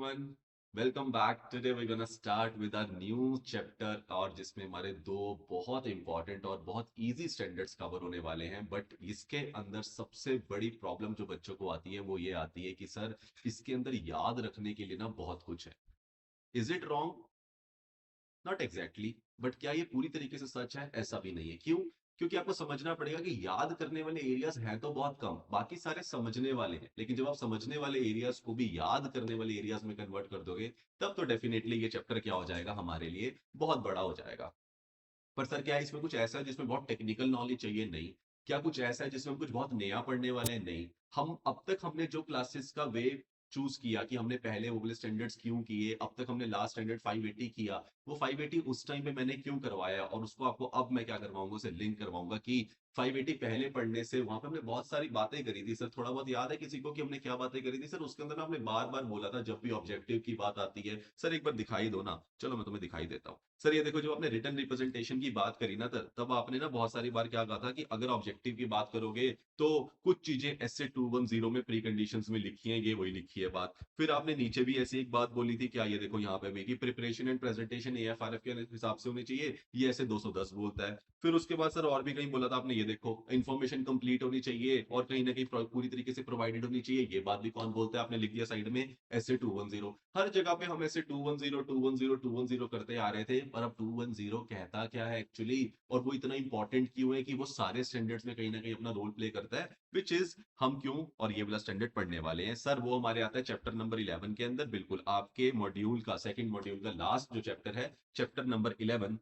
everyone. Welcome back. Today we're gonna start with our new chapter और जिसमें हमारे दो बहुत इंपॉर्टेंट और बहुत इजी स्टैंडर्ड्स कवर होने वाले हैं बट इसके अंदर सबसे बड़ी प्रॉब्लम जो बच्चों को आती है वो ये आती है कि सर इसके अंदर याद रखने के लिए ना बहुत कुछ है. Is it wrong? Not exactly but क्या ये पूरी तरीके से सच है? ऐसा भी नहीं है. क्यों? क्योंकि आपको समझना पड़ेगा कि याद करने वाले एरियाज हैं तो बहुत कम, बाकी सारे समझने वाले हैं. लेकिन जब आप समझने वाले एरियाज को भी याद करने वाले एरियाज में कन्वर्ट कर दोगे तब तो डेफिनेटली ये चैप्टर क्या हो जाएगा हमारे लिए, बहुत बड़ा हो जाएगा. पर सर क्या है इसमें कुछ ऐसा है जिसमें बहुत टेक्निकल नॉलेज चाहिए? नहीं. क्या कुछ ऐसा है जिसमें हम कुछ बहुत नया पढ़ने वाले हैं? नहीं. हम अब तक हमने जो क्लासेस का वे चूज किया कि हमने पहले वो वाले स्टैंडर्ड्स क्यों किए, अब तक हमने लास्ट स्टैंडर्ड 580 किया, वो 580 उस टाइम पे मैंने क्यों करवाया और उसको आपको अब मैं क्या करवाऊंगा, उसे लिंक करवाऊंगा कि 580 पहले पढ़ने से वहां पे हमने बहुत सारी बातें करी थी. सर थोड़ा बहुत याद है किसी को कि हमने क्या बातें करी थी? सर उसके अंदर ना हमने बार बार बोला था जब भी ऑब्जेक्टिव की बात आती है, सर एक बार दिखाई दो ना. चलो मैं तुम्हें दिखाई देता हूँ. सर ये देखो, जब आपने रिटर्न रिप्रेजेंटेशन की बात करी ना तब आपने ना बहुत सारी बार क्या कहा था कि अगर ऑब्जेक्टिव की बात करोगे तो कुछ चीजें ऐसे 210 में प्री कंडीशंस में लिखी हैं, ये वही लिखी है बात. फिर आपने नीचे भी ऐसी एक बात बोली थी, क्या ये देखो यहाँ पे भी कि प्रिपरेशन एंड प्रेजेंटेशन एएफआरएफ के हिसाब से होनी चाहिए, ये ऐसे 210 बोलता है. फिर उसके बाद सर और भी कहीं बोला था आपने, ये देखो इन्फॉर्मेशन कंप्लीट होनी चाहिए और कहीं ना कहीं पूरी तरीके से प्रोवाइडेड होनी चाहिए, ये बात भी कौन बोलता है? आपने लिख दिया साइड में ऐसे 210. हर जगह पे हम ऐसे 210 210 210 करते आ रहे थे, पर अब 210 कहता क्या है एक्चुअली, और वो इतना इंपॉर्टेंट क्यों है कि वो सारे स्टैंडर्ड्स में कहीं ना कहीं अपना रोल प्ले करता है, विच इज हम क्यों और ये वाला स्टैंडर्ड पढ़ने वाले हैं. सर वो हमारे आता है चैप्टर नंबर 11 के अंदर, बिल्कुल आपके मॉड्यूल का सेकंड मॉड्यूल का लास्ट जो चैप्टर है, चैप्टर नंबर 11.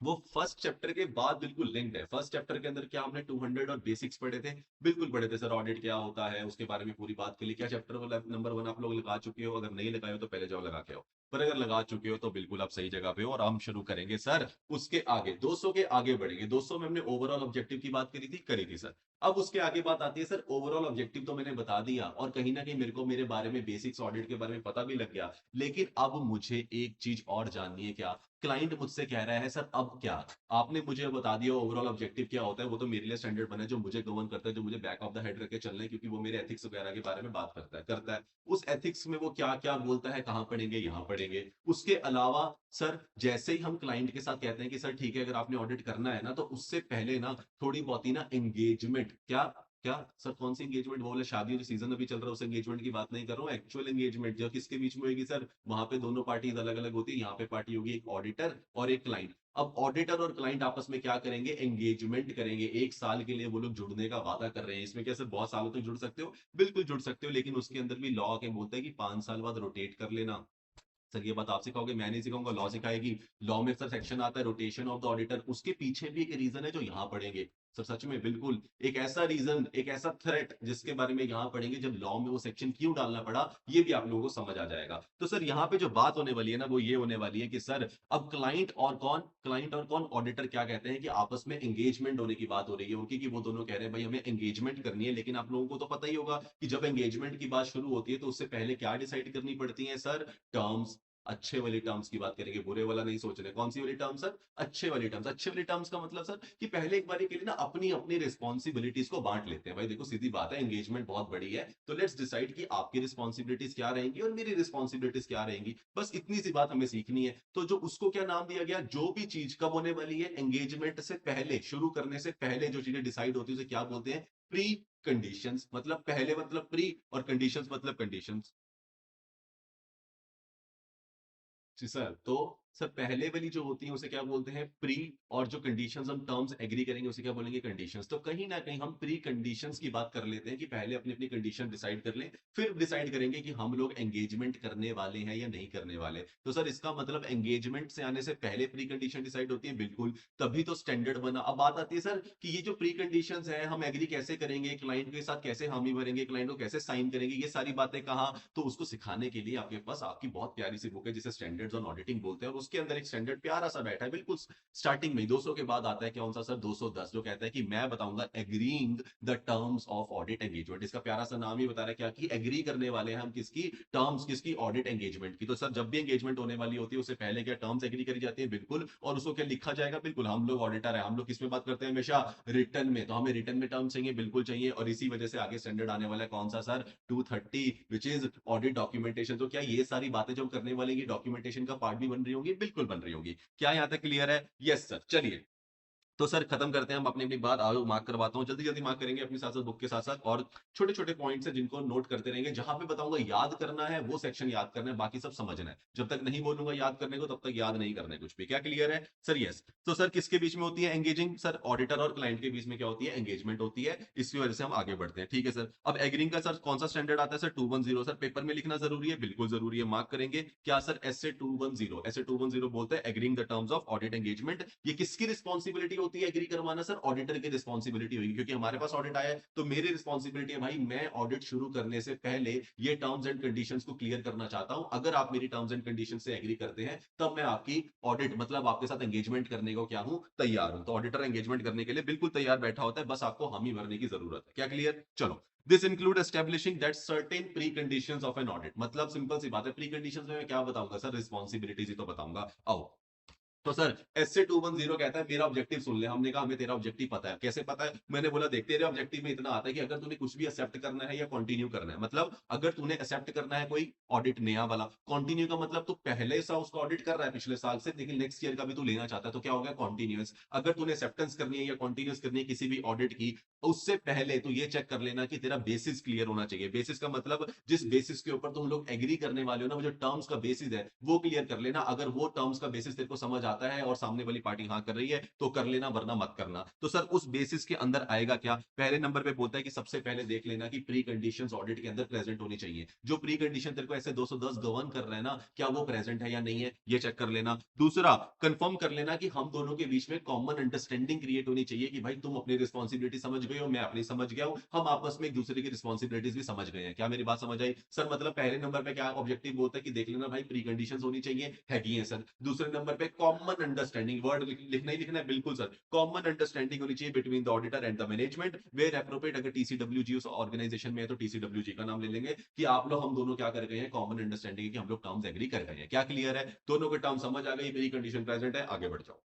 वो फर्स्ट चैप्टर के बाद बिल्कुल लिंक्ड है. फर्स्ट चैप्टर के अंदर क्या हमने 200 और बेसिक्स पढ़े थे, बिल्कुल पढ़े थे. सर ऑडिट क्या होता है उसके बारे में पूरी बात के लिए क्या चैप्टर वाला नंबर 1 आप लोग लगा चुके हो? अगर नहीं लगाए हो तो पहले जाओ लगा के आओ. पर अगर लगा चुके हो तो बिल्कुल आप सही जगह पे हो और हम शुरू करेंगे सर उसके आगे 200 के आगे बढ़ेंगे. 200 में हमने ओवरऑल ऑब्जेक्टिव की बात करी थी सर. अब उसके आगे बात आती है सर ओवरऑल ऑब्जेक्टिव तो मैंने बता दिया और कहीं ना कहीं मेरे को मेरे बारे में बेसिक्स ऑडिट के बारे में पता भी लग गया, लेकिन अब मुझे एक चीज और जाननी है. क्या? क्लाइंट मुझसे कह रहा है सर अब क्या? आपने मुझे बता दिया ओवरऑल ऑब्जेक्टिव क्या होता है, वो तो मेरे लिए स्टैंडर्ड बना है जो मुझे गवर्न करता है, जो मुझे बैक ऑफ द हेड रख चलना है, क्योंकि वो मेरे एथिक्स वगैरह के बारे में बात करता है. उस एथिक्स में वो क्या क्या बोलता है, कहाँ पढ़ेंगे? यहाँ पढ़ेंगे. उसके अलावा सर जैसे ही हम क्लाइंट के साथ कहते हैं कि सर ठीक है अगर आपने ऑडिट करना है ना तो उससे पहले ना थोड़ी बहुत ही ना एंगेजमेंट. क्या? क्या सर? कौन सी एंगेजमेंट? वो वाला शादी जो सीजन अभी चल रहा है उस एंगेजमेंट की बात नहीं कर रहा हूँ. एक्चुअल एंगेजमेंट जो किसके बीच में होगी सर? वहां पे दोनों पार्टीज अलग अलग होती है. यहाँ पे पार्टी होगी एक ऑडिटर और एक क्लाइंट. अब ऑडिटर और क्लाइंट आपस में क्या करेंगे? एंगेजमेंट करेंगे. एक साल के लिए वो लोग जुड़ने का वादा कर रहे हैं. इसमें क्या सर बहुत सालों तक जुड़ सकते हो? बिल्कुल जुड़ सकते हो, लेकिन उसके अंदर भी लॉ के बोलते हैं कि 5 साल बाद रोटेट कर लेना. सर ये बात आप सिखाओगे? मैं नहीं सिखाऊंगा, लॉ सिखाएगी. लॉ में सर सेक्शन आता है रोटेशन ऑफ द ऑडिटर, उसके पीछे भी एक रीजन है जो यहाँ पढ़ेंगे. सर सच में बिल्कुल एक ऐसा रीजन, एक ऐसा थ्रेट जिसके बारे में यहाँ पढ़ेंगे, जब लॉ में वो सेक्शन क्यों डालना पड़ा ये भी आप लोगों को समझ आ जाएगा. तो सर यहाँ पे जो बात होने वाली है ना वो ये होने वाली है कि सर अब क्लाइंट और कौन ऑडिटर क्या कहते हैं कि आपस में एंगेजमेंट होने की बात हो रही है उनकी, कि वो दोनों कह रहे हैं भाई हमें एंगेजमेंट करनी है. लेकिन आप लोगों को तो पता ही होगा कि जब एंगेजमेंट की बात शुरू होती है तो उससे पहले क्या डिसाइड करनी पड़ती है सर? टर्म्स. अच्छे वाली टर्म्स की बात करेंगे, बुरे वाला नहीं सोच रहे. कौन सी वाली टर्म सर? अच्छे वाली टर्म्स. अच्छे वाली टर्म्स का मतलब सर कि पहले एक बारी के लिए ना अपनी अपनी रिस्पॉन्सिबिलिटीज को बांट लेते हैं. भाई देखो सीधी बात है, एंगेजमेंट बहुत बड़ी है तो लेट्स डिसाइड कि आपकी रिस्पॉन्सिबिलिटीज क्या रहेंगी और मेरी रिस्पॉन्सिबिलिटीज क्या रहेंगी. बस इतनी सी बात हमें सीखनी है. तो जो उसको क्या नाम दिया गया, जो भी चीज कब होने वाली है? एंगेजमेंट से पहले, शुरू करने से पहले जो चीजें डिसाइड होती है उसे क्या बोलते हैं? Pre conditions. मतलब पहले मतलब प्री और कंडीशंस मतलब कंडीशंस. जी सर. तो सर पहले वाली जो होती है उसे क्या बोलते हैं? प्री. और जो कंडीशंस हम टर्म्स एग्री करेंगे उसे क्या बोलेंगे? कंडीशंस. तो कहीं ना कहीं हम प्री कंडीशंस की बात कर लेते हैं कि पहले अपनी अपनी कंडीशन डिसाइड कर लें, फिर डिसाइड करेंगे कि हम लोग एंगेजमेंट करने वाले हैं या नहीं करने वाले. तो सर इसका मतलब एंगेजमेंट से आने से पहले प्री कंडीशन डिसाइड होती है, बिल्कुल. तभी तो स्टैंडर्ड बना. अब बात आती है सर कि ये जो प्री कंडीशंस है हम एग्री कैसे करेंगे, क्लाइंट के साथ कैसे हामी भरेंगे, क्लाइंट को कैसे साइन करेंगे, ये सारी बातें कहाँ? तो उसको सिखाने के लिए आपके पास आपकी बहुत प्यारी सी बुक है जिसे स्टैंडर्ड्स ऑन ऑडिटिंग बोलते हैं, और वो उसके अंदर एक स्टैंडर्ड प्यारा सा बैठा है बिल्कुल स्टार्टिंग में 200 के बाद आता है कौन सा सर 210, जो कहता है कि मैं बताऊंगा agreeing the terms of audit engagement. इसका प्यारा सा नाम ही बता रहा है क्या कि एग्री करने वाले हैं हम किसकी टर्म्स, किसकी ऑडिट एंगेजमेंट की। तो सर जब भी एंगेजमेंट होने वाली होती है उससे पहले क्या टर्म्स एग्री करी जाती है, बिल्कुल, और उसको क्या लिखा जाएगा, बिल्कुल। हम लोग ऑडिटर है, हम लोग किसमें बात करते हैं हमेशा, रिटर्न में, तो हमें रिटर्न में टर्म चाहिए, बिल्कुल चाहिए। और इसी वजह से आगे स्टैंडर्ड आने वाला है कौन सा sir 230 which is audit documentation. तो क्या ये सारी बातें जो हम करने वाले ये डॉक्यूमेंटेशन का पार्ट भी बन रही होंगी, बिल्कुल बन रही होंगी। क्या यहाँ तक क्लियर है? यस सर, चलिए। तो सर खत्म करते हैं हम अपनी अपनी बात, आओ मार्क करवाता हूँ, जल्दी जल्दी मार्क करेंगे अपनी साथ साथ बुक के साथ साथ, और छोटे छोटे पॉइंट्स हैं जिनको नोट करते रहेंगे। जहां पे बताऊंगा याद करना है वो सेक्शन याद करना है, बाकी सब समझना है। जब तक नहीं बोलूंगा याद करने को तब तक याद नहीं करना है कुछ भी। क्या क्लियर है सर? यस। तो सर किसके बीच में होती है एंगेजिंग? सर ऑडिटर और क्लाइंट के बीच में क्या होती है, एंगेजमेंट होती है। इसकी वजह से हम आगे बढ़ते हैं, ठीक है सर। अब एग्रीइंग का सर कौन सा स्टैंडर्ड आता है सर 210। सर पेपर में लिखना जरूरी है, बिल्कुल जरूरी है, मार्क करेंगे क्या sir, S A 210। S A 210 बोलते हैं agreeing the terms of audit engagement. ये किसकी रिस्पॉन्सिबिलिटी होती है एग्री करवाना सर? ऑडिटर की रिस्पॉन्सिबिलिटी होगी, क्योंकि हमारे पास ऑडिट आया है तो मेरी रिस्पॉन्सिबिलिटी है भाई, मैं ऑडिट शुरू करने से पहले ये टर्म्स एंड कंडीशंस को क्लियर करना चाहता हूं। अगर आप मेरी टर्म्स एंड कंडीशन से एग्री करते हैं तब मैं आपकी ऑडिट मतलब आपके साथ एंगेजमेंट करने को क्या हूं, तैयार हूं। तो ऑडिटर एंगेजमेंट करने के लिए बिल्कुल तैयार बैठा होता है, बस आपको हामी भरने की जरूरत है। क्या क्लियर? चलो। This include establishing that certain pre conditions of an audit. मतलब सिंपल सी बात है, प्री कंडीशंस में मैं क्या बताऊंगा सर, रिस्पॉन्सिबिलिटीज ही तो बताऊंगा। आओ। तो सर एस से 210 कहता है मेरा ऑब्जेक्टिव सुन ले। हमने कहा हमें तेरा ऑब्जेक्टिव पता है। कैसे पता है? मैंने बोला देख तेरे ऑब्जेक्टिव में इतना आता है कि अगर तूने कुछ भी एक्सेप्ट करना है या कंटिन्यू करना है, मतलब अगर तूने एक्सेप्ट करना है कोई ऑडिट नया वाला, कंटिन्यू का मतलब तू पहले सा उसका ऑडिट कर रहा है पिछले साल से, लेकिन नेक्स्ट ईयर का भी तू लेना चाहता है, तो क्या हो गया कॉन्टिन्यूस। अगर तूने एक्सेप्टेंस करनी है या कॉन्टिन्यूस करनी है किसी भी ऑडिट की, उससे पहले तो ये चेक कर लेना कि तेरा बेसिस क्लियर होना चाहिए। बेसिस का मतलब जिस बेसिस के ऊपर तुम लोग एग्री करने वाले हो ना, वो जो टर्म्स का बेसिस है वो क्लियर कर लेना। अगर वो टर्म्स का बेसिस तेरे को समझ आता है और सामने वाली पार्टी हाँ कर रही है तो कर लेना, वरना मत करना। तो सर उस बेसिस के अंदर आएगा क्या, पहले नंबर पे बोलता है कि सबसे पहले देख लेना कि प्री कंडीशंस ऑडिट के अंदर प्रेजेंट होनी चाहिए। जो प्री कंडीशन तेरे को ऐसे 210 गवर्न कर रहे हैं ना, क्या वो प्रेजेंट है या नहीं है, ये चेक कर लेना। दूसरा, कंफर्म कर लेना कि हम दोनों के बीच में कॉमन अंडरस्टैंडिंग क्रिएट होनी चाहिए कि भाई तुम अपनी रिस्पॉन्सिबिलिटी समझ गए हो, मैं अपनी समझ गया हूं, हम आपस में एक दूसरे की रिस्पॉन्सिबिलिटीज भी समझ गए हैं। क्या मेरी बात समझ आई सर? मतलब पहले नंबर पे क्या ऑब्जेक्टिव बोलता है कि देख लेना भाई प्री कंडीशंस होनी चाहिए, हैगी है सर। दूसरे नंबर पे कॉमन अंडरस्टैंडिंग, वर्ड लिखना ही लिखना है, बिल्कुल सर। कॉमन अंडरस्टैंडिंग होनी चाहिए between the auditor and the management where appropriate. अगर टीसीडब्ल्यूजी उस ऑर्गेनाइजेशन में है तो टीसीडब्ल्यूजी का नाम ले लेंगे कि आप लोग हम दोनों क्या कर गए हैं, कॉमन अंडरस्टैंडिंग कि हम लोग टर्म्स एग्री कर गए हैं। क्या क्लियर है? दोनों के टर्म समझ आ गई, प्री कंडीशन प्रेजेंट है, आगे बढ़ जाओ।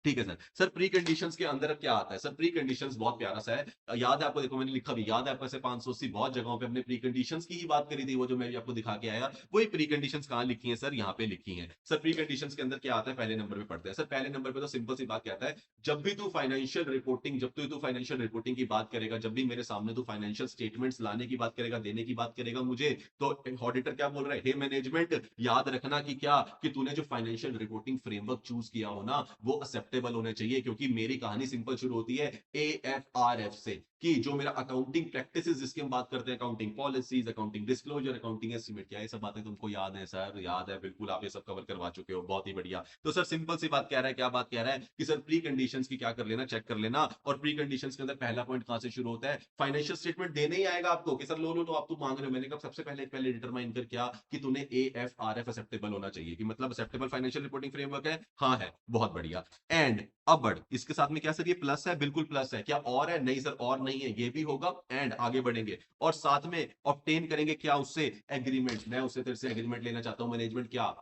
ठीक है सर। सर प्री कंडीशंस के अंदर अब क्या आता है सर? प्री कंडीशंस बहुत प्यारा सा है, याद है आपको, देखो मैंने लिखा भी याद है आपको, ऐसे 580 बहुत जगहों पे अपने प्री कंडीशंस की ही बात करी थी, वो जो मैं भी आपको दिखा के आया, वही प्री कंडीशंस कहां लिखी है सर? यहाँ पे लिखी है सर। प्री कंडीशंस के अंदर क्या आता है, पहले नंबर पे पढ़ते हैं सर। पहले नंबर पे तो सिंपल सी बात क्या आता है, जब भी तू फाइनेंशियल रिपोर्टिंग, जब तू फाइनेंशियल रिपोर्टिंग की बात करेगा, जब भी मेरे सामने तू फाइनेंशियल स्टेटमेंट्स लाने की बात करेगा, देने की बात करेगा मुझे, तो ऑडिटर क्या बोल रहा है, हे मैनेजमेंट याद रखना कि क्या, कि तूने जो फाइनेंशियल रिपोर्टिंग फ्रेमवर्क चूज किया हो ना वो एक्सेप्टेबल होने चाहिए। क्योंकि मेरी कहानी सिंपल शुरू होती है AFRF से, कि जो मेरा अकाउंटिंग प्रैक्टिसेस जिसकी हम बात करते हैं, accounting policies, accounting disclosure, accounting estimate, क्या ये सब बातें तुमको याद है सर? याद है, बिल्कुल आप ये सब कवर करवा चुके हो, बहुत ही बढ़िया। तो सर सिंपल सी बात कह रहा है, क्या बात कह रहा है कि सर प्री कंडीशंस की क्या कर लेना, चेक कर लेना। और प्री कंडीशंस के अंदर पहला पॉइंट कहां से शुरू होता है, फाइनेंशियल स्टेटमेंट देने ही आएगा आपको कि सर लो लो, तो आप तुम मांग रहे हो। मैंने कहा सबसे पहले पहले डिटरमाइन कर क्या, कि तूने AFRF एक्सेप्टेबल होना चाहिए, कि मतलब एक्सेप्टेबल फाइनेंशियल रिपोर्टिंग फ्रेमवर्क है, हाँ है, बहुत बढ़िया। एंड अब बढ़ इसके साथ में क्या सर, ये प्लस है, बिल्कुल प्लस है। क्या और है? नहीं सर और नहीं है, ये भी होगा। एंड आगे बढ़ेंगे और साथ में ऑब्टेन करेंगे क्या उससे, एग्रीमेंट। मैं उससे तेरे से एग्रीमेंट लेना चाहता हूं मैनेजमेंट। क्या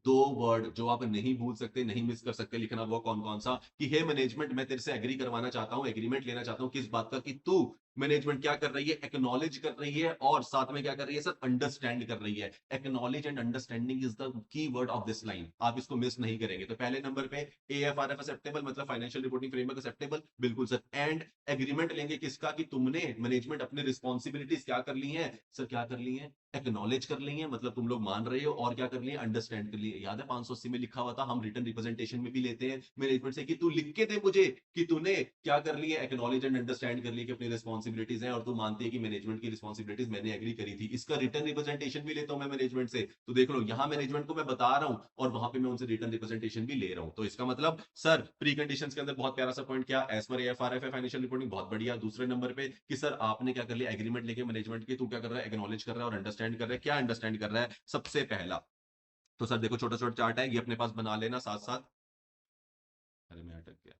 दो वर्ड जो आप नहीं भूल सकते, नहीं मिस कर सकते लिखना, वो कौन कौन सा, कि हे मैनेजमेंट मैं तेरे से एग्री करवाना चाहता हूं, एग्रीमेंट लेना चाहता हूं किस बात का, कि तू मैनेजमेंट क्या कर रही है, एक्नॉलेज कर रही है, और साथ में क्या कर रही है सर, अंडरस्टैंड कर रही है। Acknowledge and understanding is the key word of this line, आप इसको मिस नहीं करेंगे। तो पहले नंबर पे AFRF एक्सेप्टेबल मतलब फाइनेंशियल रिपोर्टिंग फ्रेमवर्क एक्सेप्टेबल, बिल्कुल सर। एंड एग्रीमेंट लेंगे किसका, कि तुमने मैनेजमेंट अपनी रिस्पॉन्सिबिलिटीज क्या कर ली है सर, क्या कर ली है, एक्नॉलेज कर ली है, मतलब तुम लोग मान रहे हो, और क्या कर लिया, अंडरस्टैंड कर लिया। याद है 580 में लिखा हुआ था, हम रिटर्न रिप्रेजेंटेशन में भी लेते हैं मैनेजमेंट से, कि तू लिख के दे मुझे कि तूने क्या कर लिया, एक्नॉलेज एंड अंडरस्टैंड कर लिया कि अपनी रिस्पॉन्सिबिलिटीज है, और तू मानती है कि मैनेजमेंट की रिस्पॉन्सिबिलिटीज मैंने एग्री करी थी। इसका रिटर्न रिप्रेजेंटेशन भी लेता हूं मैं मैनेजमेंट से। तो देख लो यहाँ मैनेजमेंट को मैं बता रहा हूं और वहां पे मैं उनसे रिटर्न रिप्रेजेंटेशन भी ले रहा हूं। तो इसका मतलब सर प्री कंडीशंस के अंदर बहुत प्यारा सा पॉइंट, क्या एज पर AFRF है फाइनेंशियल रिपोर्टिंग, बहुत बढ़िया। दूसरे नंबर पे कि सर आपने क्या कर लिया, एग्रीमेंट लेके मैनेजमेंट की, तू क्या कर रहा है, एक्नॉलेज कर रहा है और अंडरस्टैंड कर रहा है। क्या अंडरस्टैंड कर रहा है, सबसे पहला तो सर देखो छोटा छोटा चार्ट है, ये अपने पास बना लेना साथ साथ। अरे मैं अटक गया।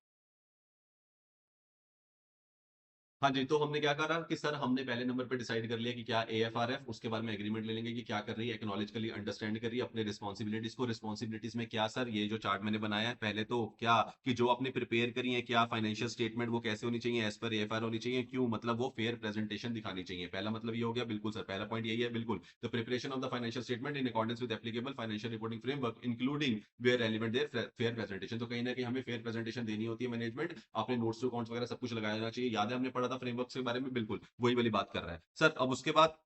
हाँ जी, तो हमने क्या करा कि सर हमने पहले नंबर पे डिसाइड कर लिया कि क्या एएफआरएफ, उसके बाद में एग्रीमेंट ले लेंगे कि क्या कर रही है, एक्नॉलेज कर लिया, अंडरस्टैंड करिए अपने रिस्पॉन्सिबिलिटीज को। रिस्पॉन्सिबिलिटीज में क्या सर, ये जो चार्ट मैंने बनाया है पहले तो क्या, कि जो आपने प्रिपेयर करी है क्या फाइनेंशियल स्टेटमेंट वो कैसे होनी चाहिए, एज पर एएफआर होनी चाहिए, क्यों, मतलब वो फेयर प्रेजेंटेशन दिखानी चाहिए। पहला मतलब ये हो गया, बिल्कुल सर, पहला पॉइंट यही है बिल्कुल। The preparation of the financial statement in accordance with applicable financial reporting framework including where relevant their fair presentation. तो कहीं ना कहीं हमें फेयर प्रेजेंटेशन देनी होती है मैनेजमेंट, आपने नोट्स टू अकाउंट्स वगैरह सब कुछ लगाना चाहिए। याद है हमने पढ़ा था फ्रेमवर्क के बारे में, बिल्कुल वही वाली बात कर रहा है सर। अब उसके बाद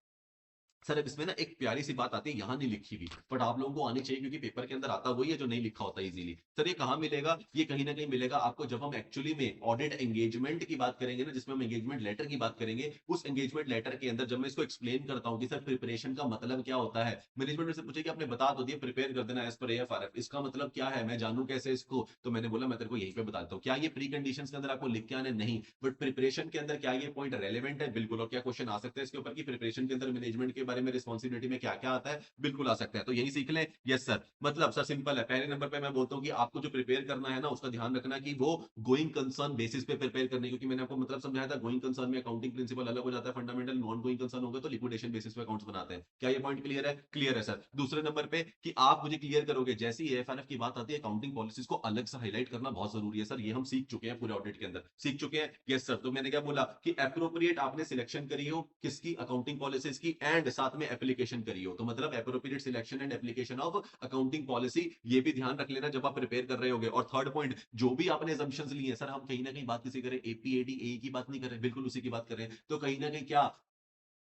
सर अब इसमें ना एक प्यारी सी बात आती है, यहाँ नहीं लिखी हुई, बट आप लोगों को आनी चाहिए क्योंकि पेपर के अंदर आता वही है जो नहीं लिखा होता इजीली। सर ये कहाँ मिलेगा, ये कहीं ना कहीं मिलेगा आपको जब हम एक्चुअली में ऑडिट एंगेजमेंट की बात करेंगे ना, जिसमें हम एंगेजमेंट लेटर की बात करेंगे। उस एंगेजमेंट लेटर के अंदर जब मैं इसको एक्सप्लेन करता हूँ कि सर प्रिपरेशन का मतलब क्या होता है, मैनेजमेंट में से पूछे कि आपने बता तो दिया प्रिपेयर कर देना एज पर एएफआरएफ, इसका मतलब क्या है, मैं जानूं कैसे इसको, तो मैंने बोला मैं तेरे को यहीं पे बताता हूँ। क्या ये प्री कंडीशन के अंदर आपको लिख के आने, नहीं, बट प्रिपरेशन के अंदर क्या ये पॉइंट रेलेवेंट है, बिल्कुल। और क्या क्वेश्चन आ सकते हैं इसके ऊपर कि प्रिपरेशन के अंदर मैनेजमेंट के बारे में रिस्पॉन्सिबिलिटी में क्या क्या आता है, बिल्कुल आ सकता है। तो यही सीख लें। यस सर, मतलब सर सिंपल है, पहले नंबर पे मैं बोलता हूँ कि आपको जो प्रिपेयर करना है ना उसका ध्यान रखना कि वो गोइंग कंसर्न बेसिस पे प्रिपेयर करने, क्योंकि मैंने आपको मतलब समझाया था गोइंग कंसर्न में अकाउंटिंग प्रिंसिपल अलग हो जाता है फंडामेंटल, नॉन गोइंग कंसर्न होगा तो लिक्विडेशन बेसिस पे अकाउंट्स बनाते हैं। क्या ये पॉइंट क्लियर है, क्लियर है सर। दूसरे नंबर पे कि आप मुझे क्लियर करोगे जैसे ही एएफआरएफ की बात आती है, अकाउंटिंग पॉलिसीज को अलग से हाईलाइट करना बहुत जरूरी है सर, ये हम सीख चुके हैं पूरे ऑडिट के अंदर, सीख चुके हैं। यस सर, तो मैंने क्या बोला कि एप्रोप्रिएट आपने सिलेक्शन करी हो किसकी, अकाउंटिंग पॉलिसीज की, एंड साथ में एप्लीकेशन करी हो, तो मतलब appropriate selection and application of accounting policy, ये भी ध्यान रख लेना जब आप प्रिपेयर कर रहे होगे। और थर्ड पॉइंट, जो भी आपने assumptions लिए हैं सर, हम कहीं ना कहीं बात किसी करें एपीएडी ए की बात नहीं कर रहे, बिल्कुल उसी की बात कर रहे हैं। तो कहीं ना कहीं क्या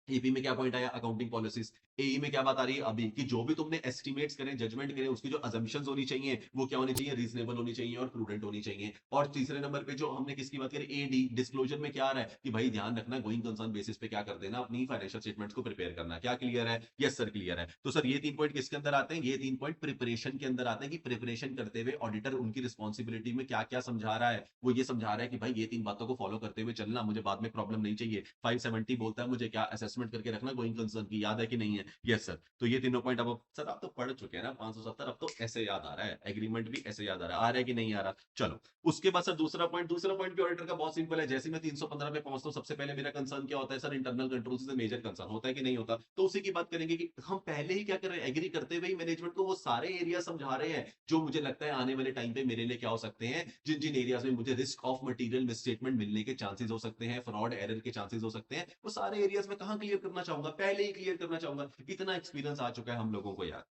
एपी में क्या पॉइंट आया, अकाउंटिंग पॉलिसीज। एई में क्या बात आ रही है अभी, कि जो भी तुमने एस्टिमेट्स करें, जजमेंट करें, उसकी जो अजम्पशंस होनी चाहिए वो क्या होनी चाहिए, रीजनेबल होनी चाहिए और प्रूडेंट होनी चाहिए। और तीसरे नंबर पे जो हमने किसकी बात करी, एडी, डिस्क्लोजर में क्या आ रहा है कि भाई ध्यान रखना गोइंग कंसर्न बेसिस पे क्या कर देना, अपनी फाइनेंशियल स्टेटमेंट्स को प्रिपेयर करना। क्या क्लियर है, यस सर क्लियर है। तो सर ये 3 पॉइंट किसके अंदर आते हैं, ये 3 पॉइंट प्रिपरेशन के अंदर आते हैं, कि प्रिपरेशन करते हुए ऑडिटर उनकी रिस्पॉन्सिबिलिटी में क्या क्या समझा रहा है, वो ये समझा रहा है कि भाई ये 3 बातों को फॉलो करते हुए चलना, मुझे बाद में प्रॉब्लम नहीं चाहिए। 570 बोलता है मुझे क्या असेसमेंट करके रखना गोइंग कंसर्न की, याद है कि नहीं है। यस सर, तो ये तीनों पॉइंट अब सर आप तो पढ़ चुके हैं ना 570, अब तो ऐसे याद आ रहा है, एग्रीमेंट भी ऐसे याद आ रहा है कि नहीं आ रहा। चलो उसके बाद सर दूसरा पॉइंट भी ऑडिटर का बहुत सिंपल है। जैसे मैं 315 पे पहुंचता हूँ, सबसे पहले मेरा कंसर्न क्या होता है सर, इंटरनल कंट्रोल से मेजर कंसर्न होता है कि नहीं होता, तो उसी की बात करेंगे कि हम पहले ही क्या कर रहे हैं, एग्री करते हुए ही मैनेजमेंट को वो सारे एरिया समझा रहे हैं जो मुझे लगता है आने वाले टाइम पे मेरे लिए क्या हो सकते हैं, जिन जिन एरियाज में मुझे रिस्क ऑफ मटेरियल मिसस्टेटमेंट मिलने के चांसेस हो सकते हैं, फ्रॉड एरर के चांसेस हो सकते हैं, वो सारे एरियाज में कहां क्लियर करना चाहूंगा, पहले ही क्लियर करना चाहूंगा। इतना एक्सपीरियंस आ चुका है हम लोगों को यार।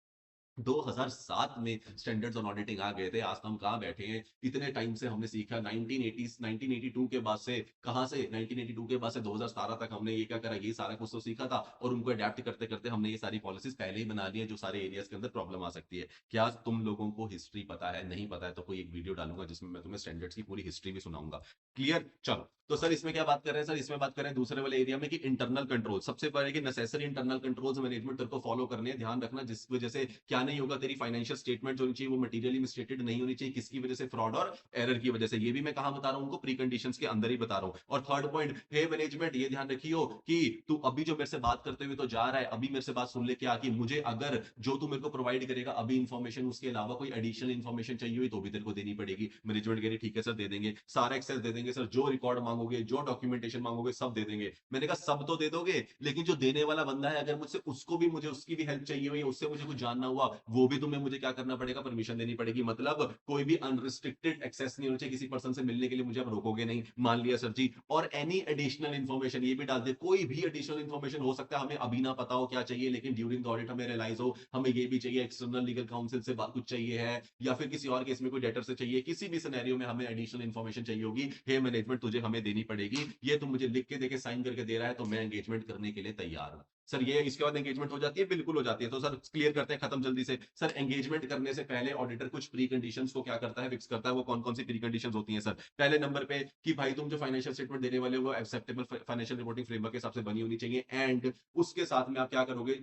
2007 में स्टैंडर्ड्स ऑन ऑडिटिंग आ गए थे, आज तो हम कहाँ बैठे हैं, इतने टाइम से हमने सीखा। 1982 के बाद से, कहाँ से 1982 के बाद से 2017 तक हमने ये क्या करा, ये सारा कुछ तो सीखा था, और उनको अडेप्ट करते करते हमने ये सारी पॉलिसीज पहले ही बना ली है जो सारे एरियाज के अंदर प्रॉब्लम आ सकती है। क्या तुम लोगों को हिस्ट्री पता है, नहीं पता है तो कोई एक वीडियो डालूंगा जिसमें मैं तुम्हें स्टैंडर्ड्स की पूरी हिस्ट्री भी सुनाऊंगा। क्लियर, चलो। तो सर इसमें क्या बात कर रहे हैं, सर इसमें बात कर रहे हैं दूसरे वाले एरिया में कि इंटरनल कंट्रोल, सबसे पहले कि नेसेसरी इंटरनल कंट्रोल्स मैनेजमेंट तेरे को फॉलो करने हैं, ध्यान रखना जिस वजह से क्या नहीं होगा, तेरी फाइनेंशियल स्टेटमेंट जो होनी चाहिए वो मटेरियली मिसस्टेटेड नहीं होनी चाहिए, किसकी वजह से, फ्रॉड और एरर की वजह से। ये भी मैं कहां बता रहा हूं उनको, प्री कंडीशंस के अंदर ही बता रहा हूं। और थर्ड पॉइंट, हे मैनेजमेंट ये ध्यान रखियो कि तू अभी जो मेरे से बात करते हुए तो जा रहा है, अभी मेरे से बात सुन ले क्या, कि मुझे अगर जो तू मेरे को प्रोवाइड करेगा अभी इंफॉर्मेशन, उसके अलावा कोई एडिशनल इंफॉर्मेशन चाहिए हुई तो भी तेरे को देनी पड़ेगी। मैनेजमेंट कह रही ठीक है सर दे देंगे, सारा एक्सेस दे देंगे सर, जो रिकॉर्ड मांगोगे, जो डॉक्यूमेंटेशन मांगोगे सब दे देंगे। मैंने कहा सब तो दे दोगे, लेकिन जो देने वाला बंदा है अगर मुझसे उसको भी, मुझे उसकी भी हेल्प चाहिए हुई, उससे मुझे कुछ जानना हुआ, वो भी तुम्हें मुझे क्या करना पड़ेगा, परमिशन देनी पड़ेगी। मतलब कोई भी अनरिस्ट्रिक्टेड एक्सेस नहीं होना चाहिए किसी पर्सन से मिलने के लिए, मुझे आप रोकोगे नहीं, मान लिया सर जी। और एनी एडिशनल इन्फॉर्मेशन ये भी डाल दे, कोई भी एडिशनल इन्फॉर्मेशन हो सकता है, हमें अभी ना पता हो क्या चाहिए, लेकिन ड्यूरिंग द ऑडिट हमें रियलाइज हो हमें ये भी चाहिए, एक्सटर्नल लीगल काउंसिल से बात कुछ चाहिए है, या फिर किसी और केस में कोई डेटर से चाहिए, किसी भी सिनेरियो में हमें एडिशनल इन्फॉर्मेशन चाहिए होगी, हे मैनेजमेंट तुझे हमें देनी पड़ेगी। ये तुम मुझे लिख के देके साइन करके दे रहा है तो मैं एंगेजमेंट करने के लिए तैयार हूं सर। ये इसके बाद एंगेजमेंट हो जाती है, बिल्कुल हो जाती है। तो सर क्लियर करते हैं, खत्म जल्दी से। सर एंगेजमेंट करने से पहले ऑडिटर कुछ प्री कंडीशंस को क्या करता है, फिक्स करता है। वो कौन कौन सी प्री कंडीशंस होती हैं सर, पहले नंबर पे कि भाई तुम जो फाइनेंशियल स्टेटमेंट देने वाले हो वो एक्सेप्टेबल फाइनेंशियल रिपोर्टिंग फ्रेमवर्क के हिसाब से बनी होनी चाहिए, एंड उसके साथ में आप क्या करोगे,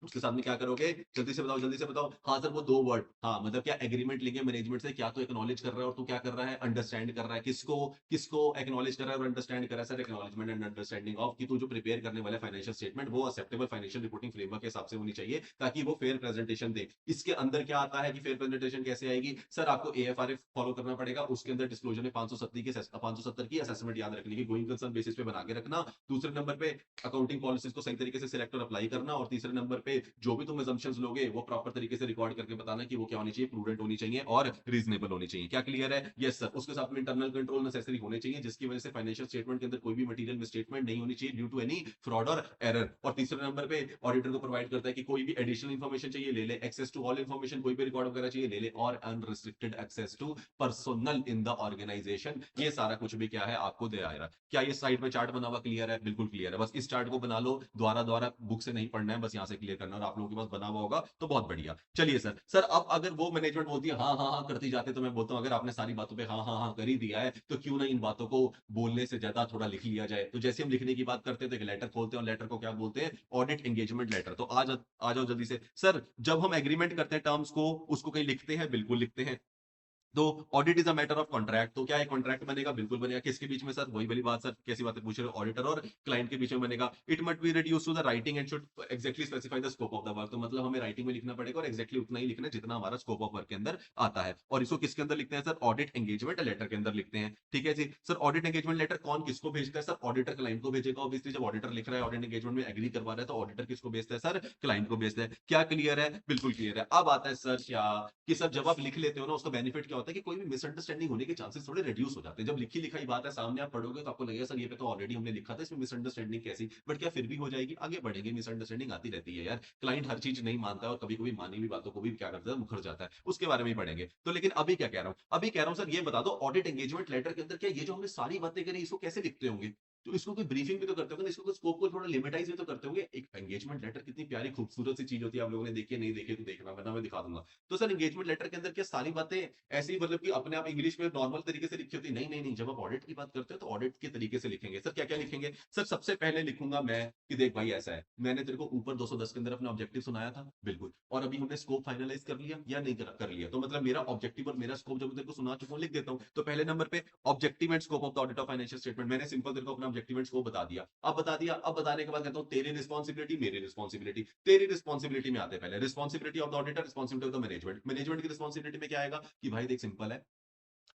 उसके साथ में क्या करोगे, जल्दी से बताओ, जल्दी से बताओ। हाँ सर, वो 2 वर्ड, हाँ, मतलब क्या एग्रीमेंट लेंगे मैनेजमेंट से, क्या तो एक्नॉलेज कर रहा है और तू क्या कर रहा है, अंडरस्टैंड कर रहा है। किसको किसको एक्नॉलेज कर रहा है और अंडरस्टैंड कर रहा है sir? Acknowledgement and understanding of कि तू जो प्रिपेयर करने वाला फाइनेंशियल स्टेटमेंट वो एक्सेप्टेबल फाइनेंशियल रिपोर्टिंग फ्रेमवर्क के हिसाब से होनी चाहिए, ताकि वो फेयर प्रेजेंटेशन दे। इसके अंदर क्या आता है कि फेयर प्रेजेंटेशन कैसे आएगी सर? आपको एएफआरएफ फॉलो करना पड़ेगा। उसके अंदर डिस्क्लोजर में 570 की असेसमेंट याद रखने की, गोइंग कंसर्न बेसिस पे बना के रखना। दूसरे नंबर पे अकाउंटिंग पॉलिसीज को सही तरीके से सिलेक्ट और अप्लाई करना। और तीसरे नंबर पे जो भी तुम assumptions लोगे वो प्रॉपर तरीके से रिकॉर्ड करके बताना कि वो क्या होनी चाहिए, प्रूडेंट होनी चाहिए और रीजनेबल होनी चाहिए। क्या क्लियर है? Yes sir. उसके साथ में इंटरनल कंट्रोल नेसेसरी होने चाहिए, जिसकी वजह से फाइनेंशियल स्टेटमेंट के अंदर कोई भी मटेरियल मिसस्टेटमेंट नहीं होनी चाहिए ड्यू टू एनी फ्रॉड और एरर। और तीसरे नंबर पे ऑडिटर को प्रोवाइड करता है कि कोई भी एडिशनल इन्फॉर्मेशन चाहिए ले ले, एक्सेस टू ऑल इन्फॉर्मेशन, कोई भी रिकॉर्ड वगैरह चाहिए ले ले, और unrestricted access to personnel in the organisation. ये सारा कुछ भी क्या है आपको दे आएगा। क्या ये साइड में चार्ट बना हुआ क्लियर है? बिल्कुल क्लियर है। बस इस चार्ट को बना लो, द्वारा द्वारा बुक से नहीं पढ़ना है, बस यहाँ से क्लियर करना, और आप लोगों के पास बना हुआ होगा तो बहुत बढ़िया। चलिए सर, अब अगर वो मैनेजमेंट बोलती है हाँ हाँ हाँ करती जाते, तो मैं बोलता हूँ अगर आपने सारी बातों पे हाँ हाँ हाँ कर ही दिया है तो क्यों ना इन बातों को बोलने से ज्यादा थोड़ा लिख लिया जाए। तो जैसे हम लिखने की बात करते हैं तो एक लेटर खोलते हैं, और लेटर को क्या बोलते हैं? Audit engagement letter. तो आ जाओ जल्दी से सर। जब हम एग्रीमेंट करते हैं टर्म्स को, उसको कहीं लिखते हैं? बिल्कुल लिखते हैं। तो audit is a matter of contract. तो क्या एक कॉन्ट्रैक्ट बनेगा? बिल्कुल बनेगा। किसके बीच में सर? वही वाली बात सर, कैसी बातें पूछ रहे हो, ऑडिटर और क्लाइंट के बीच में बनेगा। It must be reduce to the writing and should exactly specify the scope of the work. तो मतलब हमें राइटिंग में लिखना पड़ेगा और एक्जेक्टली उतना ही लिखना है जितना हमारा स्कोप ऑफ वर्क के अंदर आता है। और इसको किसके अंदर लिखते हैं सर? ऑडिट एंगेजमेंट लेटर के अंदर लिखते हैं। ठीक है जी सर। ऑडिट एंगेजमेंट लेटर कौन किसको भेजता है सर? ऑडिटर क्लाइंट को भेजेगा। ऑब्वियसली जब ऑडिटर लिख रहा है ऑडिट एंगेजमेंट में एग्री करवा रहा है, तो ऑडिटर किसको भेजता है सर? क्लाइंट को भेजता है। क्या क्लियर है? बिल्कुल क्लियर है। अब आता है सर क्या, कि सर जब आप लिख लेते हो ना, उसका बेनिफिट क्या होता है कि कोई भी मिसअंडरस्टैंडिंग होने के चांसेस थोड़े रिड्यूस हो जाते हैं। जब लिखी लिखाई बात है सामने आप पढ़ोगे तो आपको लगेगा सर ये पे तो ऑलरेडी हमने लिखा था, इसमें मिसअंडरस्टैंडिंग कैसी? बट क्या फिर भी हो जाएगी, आगे बढ़ेंगे। मिसअंडरस्टैंडिंग आती रहती है यार, क्लाइंट हर चीज नहीं मानता है और कभी कभी मानी हुई बातों को भी क्या करता है, मुखर जाता है। उसके बारे में ही पढ़ेंगे। तो लेकिन अभी क्या कह रहा हूँ, अभी कह रहा हूँ सर ये बता दो ऑडिट एंगेजमेंट लेटर के अंदर क्या ये जो हमने सारी बातें करी इसको कैसे लिखते होंगे? तो इसको कोई ब्रीफिंग भी तो करते होंगे ना, इसको स्कोप को थोड़ा लिमिटाइज भी तो करते होंगे। एक एंगेजमेंट लेटर कितनी प्यारी खूबसूरत सी चीज होती है, आप लोगों ने देखी है? नहीं देखी तो देखना, वरना मैं दिखा दूंगा। तो सर एंगेजमेंट लेटर के अंदर क्या सारी बातें ऐसे ही मतलब कि अपने आप इंग्लिश में नॉर्मल तरीके से लिखी होती? नहीं नहीं नहीं, जब आप ऑडिट की बात करते हो तो ऑडिट के तरीके से लिखेंगे। सर क्या क्या लिखेंगे सर? सबसे पहले लिखूंगा मैं कि देख भाई ऐसा है, मैंने तेरे को ऊपर 210 के अंदर अपना ऑब्जेक्टिव सुनाया था, बिल्कुल, और अभी हमने स्कोप फाइनलाइज कर लिया या नहीं कर लिया? तो मतलब मेरा ऑब्जेक्टिव और मेरा स्कोप जब तेरे को सुना चुका हूं लिख देता हूं। तो पहले नंबर पे objective and scope of the audit of financial statement, मैंने सिंपल तेरे को अपना ऑब्जेक्टिव एंड स्कोप बता दिया। अब बता दिया, अब बताने के बाद कहता हूं तेरी रिस्पॉन्सिबिलिटी मेरी रिस्पॉन्सिबिलिटी। तेरी रिस्पॉन्सिबिलिटी में आते हैं पहले responsibility of the auditor, responsibility of the management. Management की रिस्पॉन्सिबिलिटी में क्या आएगा कि भाई देख सिंपल है,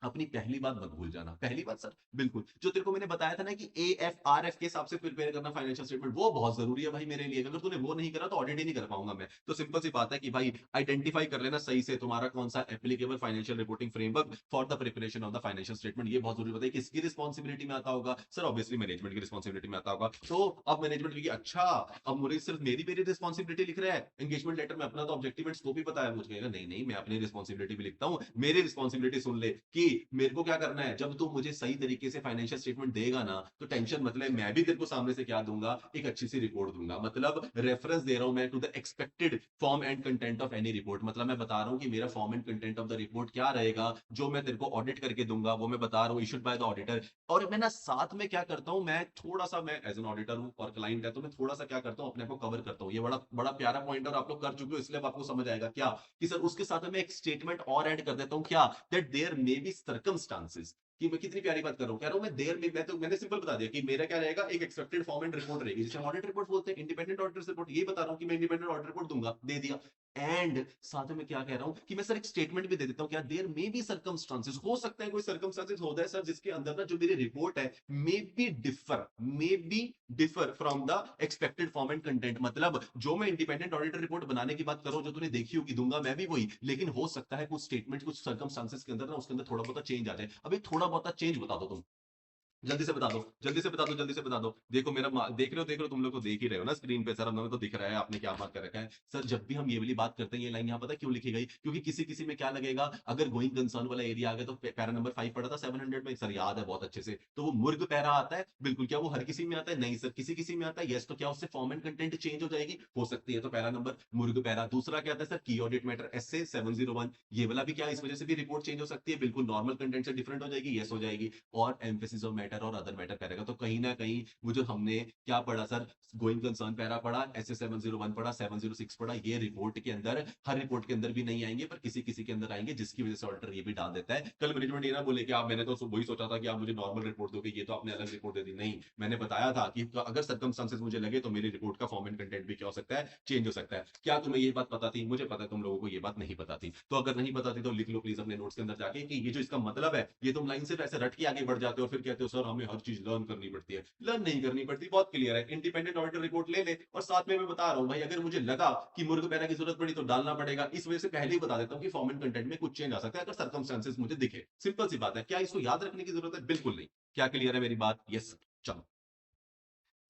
अपनी पहली बात मत भूल जाना। पहली बात सर, बिल्कुल जो तेरे को मैंने बताया था ना कि एएफआरएफ के हिसाब से प्रिपेयर करना फाइनेंशियल स्टेटमेंट, वो बहुत जरूरी है भाई मेरे लिए। अगर तूने वो नहीं करा तो ऑडिट ही नहीं कर पाऊंगा मैं। तो सिंपल सी बात है कि भाई आइडेंटिफाई कर लेना सही से तुम्हारा कौन सा applicable financial reporting framework for the preparation of the financial statement. ये बहुत जरूरी बताइए किसकी रिस्पॉन्सिबिलिटी में आता होगा सर? ऑब्वियसली मैनेजमेंट की रिस्पॉन्सिबिलिटी में आता होगा। तो अब मैनेजमेंट की अच्छा, अब मुझे सिर्फ मेरी मेरी रिस्पॉन्सिबिलिटी लिख रहा है एंगेजमेंट लेटर में, अपना तो ऑब्जेक्टिव एंड स्कोप ही बताया मुझे। नहीं नहीं, मैं अपनी रिस्पॉन्सिबिलिटी भी लिखता हूँ। मेरी रिस्पॉन्सिबिलिटी सुन ले कि मेरे को क्या करना है। जब तू मुझे सही तरीके से फाइनेंशियल स्टेटमेंट देगा ना, तो टेंशन मतलब मैं भी तेरे को सामने से क्या दूंगा, एक अच्छी सी रिपोर्ट दूंगा। मतलब रेफरेंस दे रहा हूं मैं to the expected form and content of any report. मतलब मैं बता रहा हूं कि मेरा form and content of the report क्या रहेगा, जो मैं तेरे को ऑडिट करके दूंगा वो मैं बता रहा हूं, इशूड बाय द ऑडिटर। और मैं ना साथ में क्या करता हूं, मैं थोड़ा सा, मैं एज एन ऑडिटर हूं और क्लाइंट है, तो मैं थोड़ा सा क्या करता हूं, अपने को कवर करता हूं। ये बड़ा बड़ा प्यारा पॉइंट और आप लोग कर चुके हो, इसलिए अब आपको समझ आएगा क्या, कि सर उसके साथ में मैं एक स्टेटमेंट और ऐड कर देता हूं क्या, that there may be circumstances. कि मैं कितनी प्यारी बात कर रहा हूँ, कह रहा हूँ मैं देर में, मैं तो मैंने सिंपल बता दिया कि मेरा क्या रहेगा, एक एक्सपेक्टेड फॉर्म एंड रिपोर्ट रहेगी, जिसे ऑडिट रिपोर्ट बोलते हैं, इंडिपेंडेंट ऑडिटर रिपोर्ट। ये बता रहा हूँ कि मैं इंडिपेंडेंट ऑडिट रिपोर्ट दूंगा, दे दिया। एंड साथ में क्या कह रहा हूं कि मैं सर एक स्टेटमेंट भी दे देता हूं क्या, देयर मे बी सर्कमस्टांसेस, हो सकता है कोई सर्कमस्टांसेस होता है सर जिसके अंदर ना जो मेरी रिपोर्ट है may be differ from the expected form and content. मतलब जो मैं इंडिपेंडेंट ऑडिटर रिपोर्ट बनाने की बात कर रहा हूं, जो तूने देखी होगी, दूंगा मैं भी वही, लेकिन हो सकता है कुछ स्टेटमेंट कुछ सर्कमस्टांसेस के अंदर ना उसके अंदर थोड़ा बहुत चेंज आ जाए। अभी थोड़ा बहुत चेंज बता दो तुम, जल्दी से बता दो, जल्दी से बता दो, जल्दी से बता दो। देखो मेरा देख रहे हो तुम लोग, तो देख ही रहे हो ना स्क्रीन पे सर, हमें तो दिख रहा है आपने क्या मार्क कर रखा है। सर जब भी हम ये वाली बात करते हैं, ये लाइन यहाँ पता क्यों लिखी गई, क्योंकि किसी किसी में क्या लगेगा, अगर गोइंग कंसर्न वाला एरिया आ गया, तो पैरा नंबर 5 पढ़ा था 700 में, सर याद है बहुत अच्छे से। तो वो मुर्ग पैरा आता है, बिल्कुल, क्या वो हर किसी में आता है? नहीं सर, किसी किसी में आता है। यस, तो क्या उससे फॉर्म एंड कंटेंट चेंज हो जाएगी? हो सकती है। तो पहला नंबर मुर्ग पैरा। दूसरा क्या आता है सर, की ऑडिट मैटर एस 701, ये वाला भी क्या इस वजह से भी रिपोर्ट चेंज हो सकती है? बिल्कुल, नॉर्मल कंटेंट से डिफरेंट हो जाएगी। यस हो जाएगी। और एम्फेसिस ऑफ मैटर और अदर मैटर पैरा, तो कहीं ना कहीं वो जो हमने क्या पढ़ा सर, गोइंग कंसर्न पैरा पढ़ा, SS701 पढ़ा, 706 पढ़ा, ये रिपोर्ट के अंदर, हर रिपोर्ट के अंदर भी नहीं आएंगे पर किसी किसी के अंदर आएंगे, जिसकी वजह से ऑडिटर ये भी डाल देता है। कल मैनेजमेंट ये ना बोले कि आप, मैंने तो वही सोचा था कि आप मुझे नॉर्मल रिपोर्ट दोगे, ये तो आपने अलग रिपोर्ट दे दी। नहीं, मैंने बताया था कि तो अगर सर्कमस्टांसेस मुझे लगे तो मेरी रिपोर्ट का फॉर्म एंड कंटेंट भी क्या हो सकता है, चेंज हो सकता है। क्या तुम्हें ये बात पता थी? मुझे पता है तुम लोगों को ये बात नहीं पता थी। तो अगर नहीं पता थी तो लिख लो प्लीज अपने नोट्स के अंदर जाके कि ये जो इसका मतलब है, ये तुम लाइन सिर्फ ऐसे रट के आगे बढ़ जाते हो और फिर कहते हो सर हमें हर चीज लर्न करनी पड़ती है। लर्न नहीं करनी पड़ती, बहुत क्लियर है। इंडिपेंडेंट ऑडिटर रिपोर्ट ले ले, और साथ में मैं बता रहा हूँ भाई, अगर मुझे लगा कि मुर्ग पैरा की जरूरत पड़ी तो डालना पड़ेगा, इस वजह से पहले ही बता देता हूँ कि फॉर्म एंड कंटेंट में कुछ चेंज आ सकता है अगर सर्कमस्टांसेस मुझे दिखे। सिंपल सी बात है। क्या इसको याद रखने की जरूरत है? बिल्कुल नहीं। क्या क्लियर है मेरी बात? यस। चलो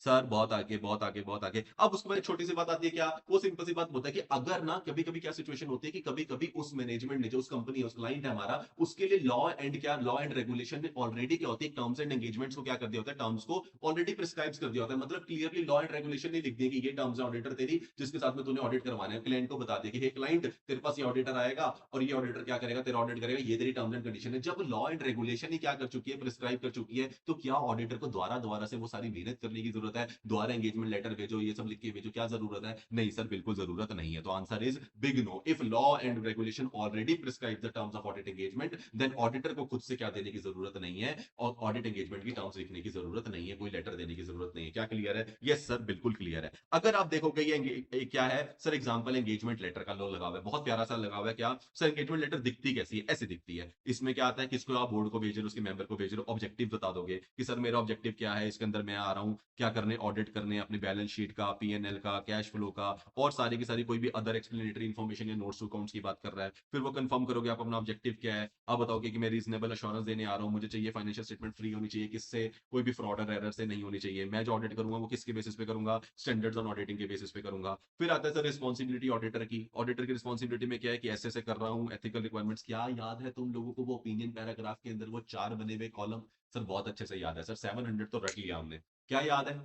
सर, बहुत आगे, बहुत आगे, बहुत आगे। अब उसके बाद एक छोटी सी बात आती है, क्या वो सिंपल सी बात होता है कि अगर ना कभी कभी क्या सिचुएशन होती है कि कभी कभी उस मैनेजमेंट ने, जो उस कंपनी है, उस क्लाइंट है हमारा, उसके लिए लॉ एंड रेगुलेशन ने ऑलरेडी क्या होती है, टर्म्स एंड एंगेजमेंट्स को क्या कर दिया होता है, टर्म्स को ऑलरेडी प्रिस्क्राइब कर दिया होता है। मतलब क्लियरली लॉ एंड रेगुलेशन ने लिख दिया कि ये टर्म्स है ऑडिटर तेरी, जिसके साथ में तूने ऑडिट करवाना है। क्लाइंट को बता दिया कि हे क्लाइंट, तेरे पास ये ऑडिटर आएगा और ये ऑडिटर क्या करेगा, तेरा ऑडिट करेगा, ये तेरी टर्म्स एंड कंडीशन है। जब लॉ एंड रेगुलेशन ही क्या कर चुकी है, प्रिस्क्राइब कर चुकी है, तो क्या ऑडिटर को दोबारा दोबारा से वो सारी मेहनत करने की जरूरत है? दोबारा एंगेजमेंट लेटर भेजो, ये सब लिख के भेजो, क्या जरूरत है? नहीं सर, बिल्कुल जरूरत नहीं है। तो answer is big no. If law and regulation already prescribe the terms of audit engagement, then auditor को खुद से क्या देने की जरूरत नहीं है, और ऑडिट एंगेजमेंट की टर्म्स लिखने की जरूरत नहीं है, कोई लेटर देने की जरूरत नहीं है। क्या क्लियर है? यस सर, बिल्कुल क्लियर है। अगर आप देखोगे ये क्या है सर, एग्जाम्पल एंगेजमेंट लेटर का लो लगा हुआ है, बहुत प्यारा सा लगा हुआ है। क्या सर, एंगेजमेंट लेटर दिखती कैसी है? ऐसे दिखती है। इसमें क्या आता है, किसको आप बोर्ड को भेज रहे हो, उसके मेंबर को भेज रहे हो, ऑब्जेक्टिव बता दोगे कि सर मेरा ऑब्जेक्टिव क्या है, इसके अंदर मैं आ रहा हूँ क्या करने, ऑडिट करने, अपनी बैलेंस शीट का, P&L का, कैश फ्लो का, और सारी की सारी कोई भी अदर एक्सप्लेनेटरी इन्फॉर्मेशन या नोट्स अकाउंट्स की बात कर रहा है। फिर वो कंफर्म करोगे आप अपना ऑब्जेक्टिव क्या है। आप बताओगे कि मैं रीजनेबल अश्योरेंस देने आ रहा हूँ, मुझे चाहिए फाइनेंशियल स्टेटमेंट फ्री होनी चाहिए, किससे, कोई भी फ्रॉड और एरर से नहीं होनी चाहिए। मैं जो ऑडिट करूंगा वो किसके बेसिस पे करूंगा, स्टैंडर्ड्स ऑन ऑडिटिंग के बेसिस पे करूंगा। फिर आता है सर रिस्पॉन्सिबिलिटी ऑडिटर की। ऑडिटर की रिस्पॉन्सिबिलिटी में क्या है कि ऐसे ऐसे कर रहा हूँ, एथिकल रिक्वायरमेंट्स। क्या याद है तुम लोगों को वो ओपिनियन पैराग्राफ के अंदर वो 4 बने हुए कॉलम? सर बहुत अच्छे से याद है सर, 700 तो रट लिया हमने। क्या याद है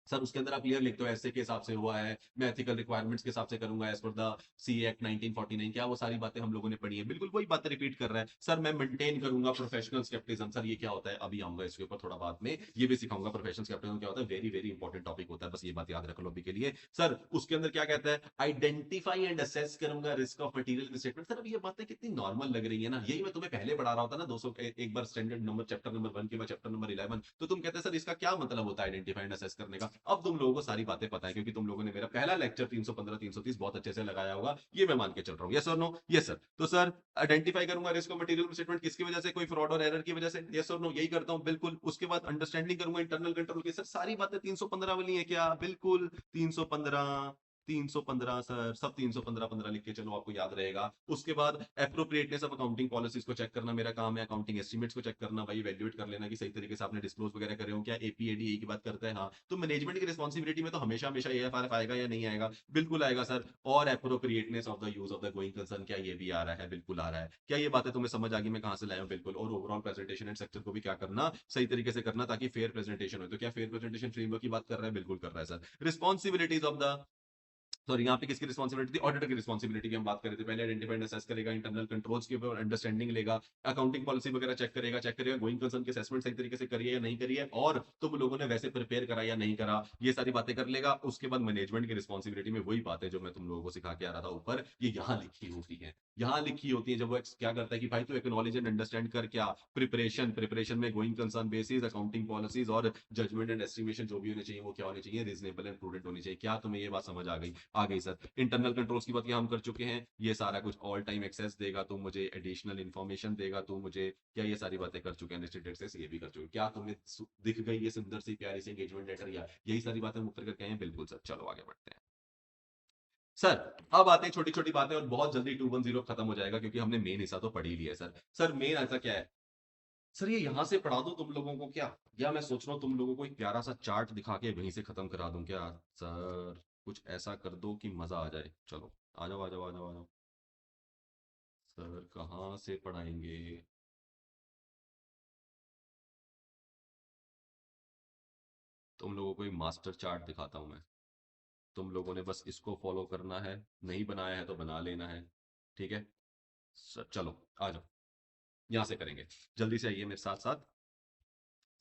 सर? उसके अंदर आप क्लियर लिखते हो ऐसे के हिसाब से हुआ है, मैं एथिकल रिक्वायरमेंट्स के हिसाब से करूंगा as per the C act 1949। क्या वो सारी बातें हम लोगों ने पढ़ी है? बिल्कुल वही बातें रिपीट कर रहा है सर। मैं मेंटेन करूंगा प्रोफेशनल स्केप्टिज्म। सर ये क्या होता है? अभी आऊंगा इसके ऊपर थोड़ा बाद में, ये भी सिखाऊंगा प्रोफेशनल स्केप्टिज्म क्या होता है। वेरी वेरी इंपॉर्टेंट टॉपिक होता है, बस ये बात याद रख लो अभी के लिए। सर उसके अंदर क्या कहता है, आइडेंटिफाई एंड असेस करूंगा risk of material statement. Sir अब ये बातें कितनी नॉर्मल लग रही है ना, यही मैं तुम्हें पहले पढ़ा रहा होता ना 200 एक बार स्टैंडर्ड नंबर चैप्टर नंबर 1 के बाद चैप्टर नंबर 11, तो तुम कहते सर इसका क्या मतलब होता है आइडेंटिफाई एंड असेस करने का। अब तुम लोगों को सारी बातें पता है, क्योंकि तुम लोगों ने मेरा पहला लेक्चर 315 330 बहुत अच्छे से लगाया होगा, ये मैं मान के चल रहा हूँ। यस और नो? Yes sir. तो सर आइडेंटिफाई करूंगा रिस्क ऑफ मटेरियल स्टेटमेंट, किसकी वजह से, कोई फ्रॉड और एरर की वजह से। यस और नो? यही करता हूँ बिल्कुल। उसके बाद अंडरस्टैंडिंग करूंगा इंटरनल कंट्रोल की। सर सारी बातें 315 वाली है क्या? बिल्कुल 315, 315 सर, सब 315 15 लिख के चलो, आपको याद रहेगा। उसके बाद एप्रोप्रिएटनेस ऑफ अकाउंटिंग पॉलिसीज को चेक करना मेरा काम है, अकाउंटिंग एस्टिमेट्स को चेक करना, भाई वैल्यूएट कर लेना कि सही तरीके से आपने डिस्क्लोज वगैरह करे हो क्या। APADA की बात करते हैं, हाँ। तो मैनेजमेंट की रिस्पॉन्सिबिलिटी में तो हमेशा हमेशा AFRF आएगा या नहीं आएगा? बिल्कुल आएगा सर। और appropriateness of the use of the going concern, क्या ये भी आ रहा है? बिल्कुल आ रहा है। क्या ये बातें तुम्हें समझ आ गई मैं कहां से लाया हूं? बिल्कुल। और ओवरऑल प्रेजेंटेशन एंड स्ट्रक्चर को भी क्या करना, सही तरीके से करना, ताकि फेयर प्रेजेंटेशन हो। तो क्या फेयर प्रेजेंटेशन फ्रेमवर्क की बात कर रहा है? बिल्कुल कर रहा है sir. Responsibilities of the, sorry यहाँ पे किसकी रिस्पॉन्सिबिलिटी थी? ऑडिटर की रिस्पॉन्सिबिलिटी की हम बात कर रहे थे। पहले आइडेंटिफाइड असेस करेगा, इंटरनल कंट्रोल्स के ऊपर अंडरस्टैंडिंग लेगा, अकाउंटिंग पॉलिसी वगैरह चेक करेगा गोइंग कंसर्न की असेसमेंट सही तरीके से करिए या नहीं करिए, और तुम लोगों ने वैसे प्रिपेयर करा या नहीं करा, ये सारी बातें कर लेगा। उसके बाद मैनेजमेंट की रिस्पॉन्सिबिलिटी में वही बातें जो मैं तुम लोगों को सिखा के आ रहा था ऊपर, ये यहाँ लिखी होती है। यहाँ लिखी होती है। जब वो क्या करता है कि भाई तू एक्नॉलेज एंड अंडरस्टैंड कर, क्या प्रिपरेशन में going concern basis, accounting policies और जजमेंट एंड एस्टिमेशन जो भी होने चाहिए वो क्या होने चाहिए, रीजनेबल एंड प्रूडेंट होनी चाहिए। क्या तुम्हें ये बात समझ आ गई? आ गई सर। इंटरनल कंट्रोल्स की बात यहाँ हम कर चुके हैं। ये सारा कुछ ऑल टाइम एक्सेस देगा, तो मुझे एडिशनल इन्फॉर्मेशन देगा, तो मुझे क्या, ये सारी बातें कर चुके हैं। लिस्टेड एक्सेस ये भी कर चुके हैं। क्या तुम्हें दिख गई ये सुंदर सी प्यारी सी एंगेजमेंट लेटर? या यही सारी बातें हम उत्तर करके आए हैं? बिल्कुल सर। चलो आगे बढ़ते हैं सर। अब आते हैं छोटी छोटी बातें, और बहुत जल्दी 210 खत्म हो जाएगा, क्योंकि हमने मेन हिस्सा तो पढ़ ही लिया है सर। सर मेन हिस्सा क्या है सर? ये यहां से पढ़ा दूं तुम लोगों को क्या, या मैं सोच रहा हूँ तुम लोगों को एक प्यारा सा चार्ट दिखा के वहीं से खत्म करा दूं क्या? सर कुछ ऐसा कर दो कि मजा आ जाए। चलो आ जाओ आ जाओ आ जाओ आ जाओ। सर कहाँ से पढ़ाएंगे? तुम लोगों को एक मास्टर चार्ट दिखाता हूं मैं। तुम लोगों ने बस इसको फॉलो करना है, नहीं बनाया है तो बना लेना है। ठीक है सर, चलो आ जाओ, यहां से करेंगे। जल्दी से आइए मेरे साथ साथ।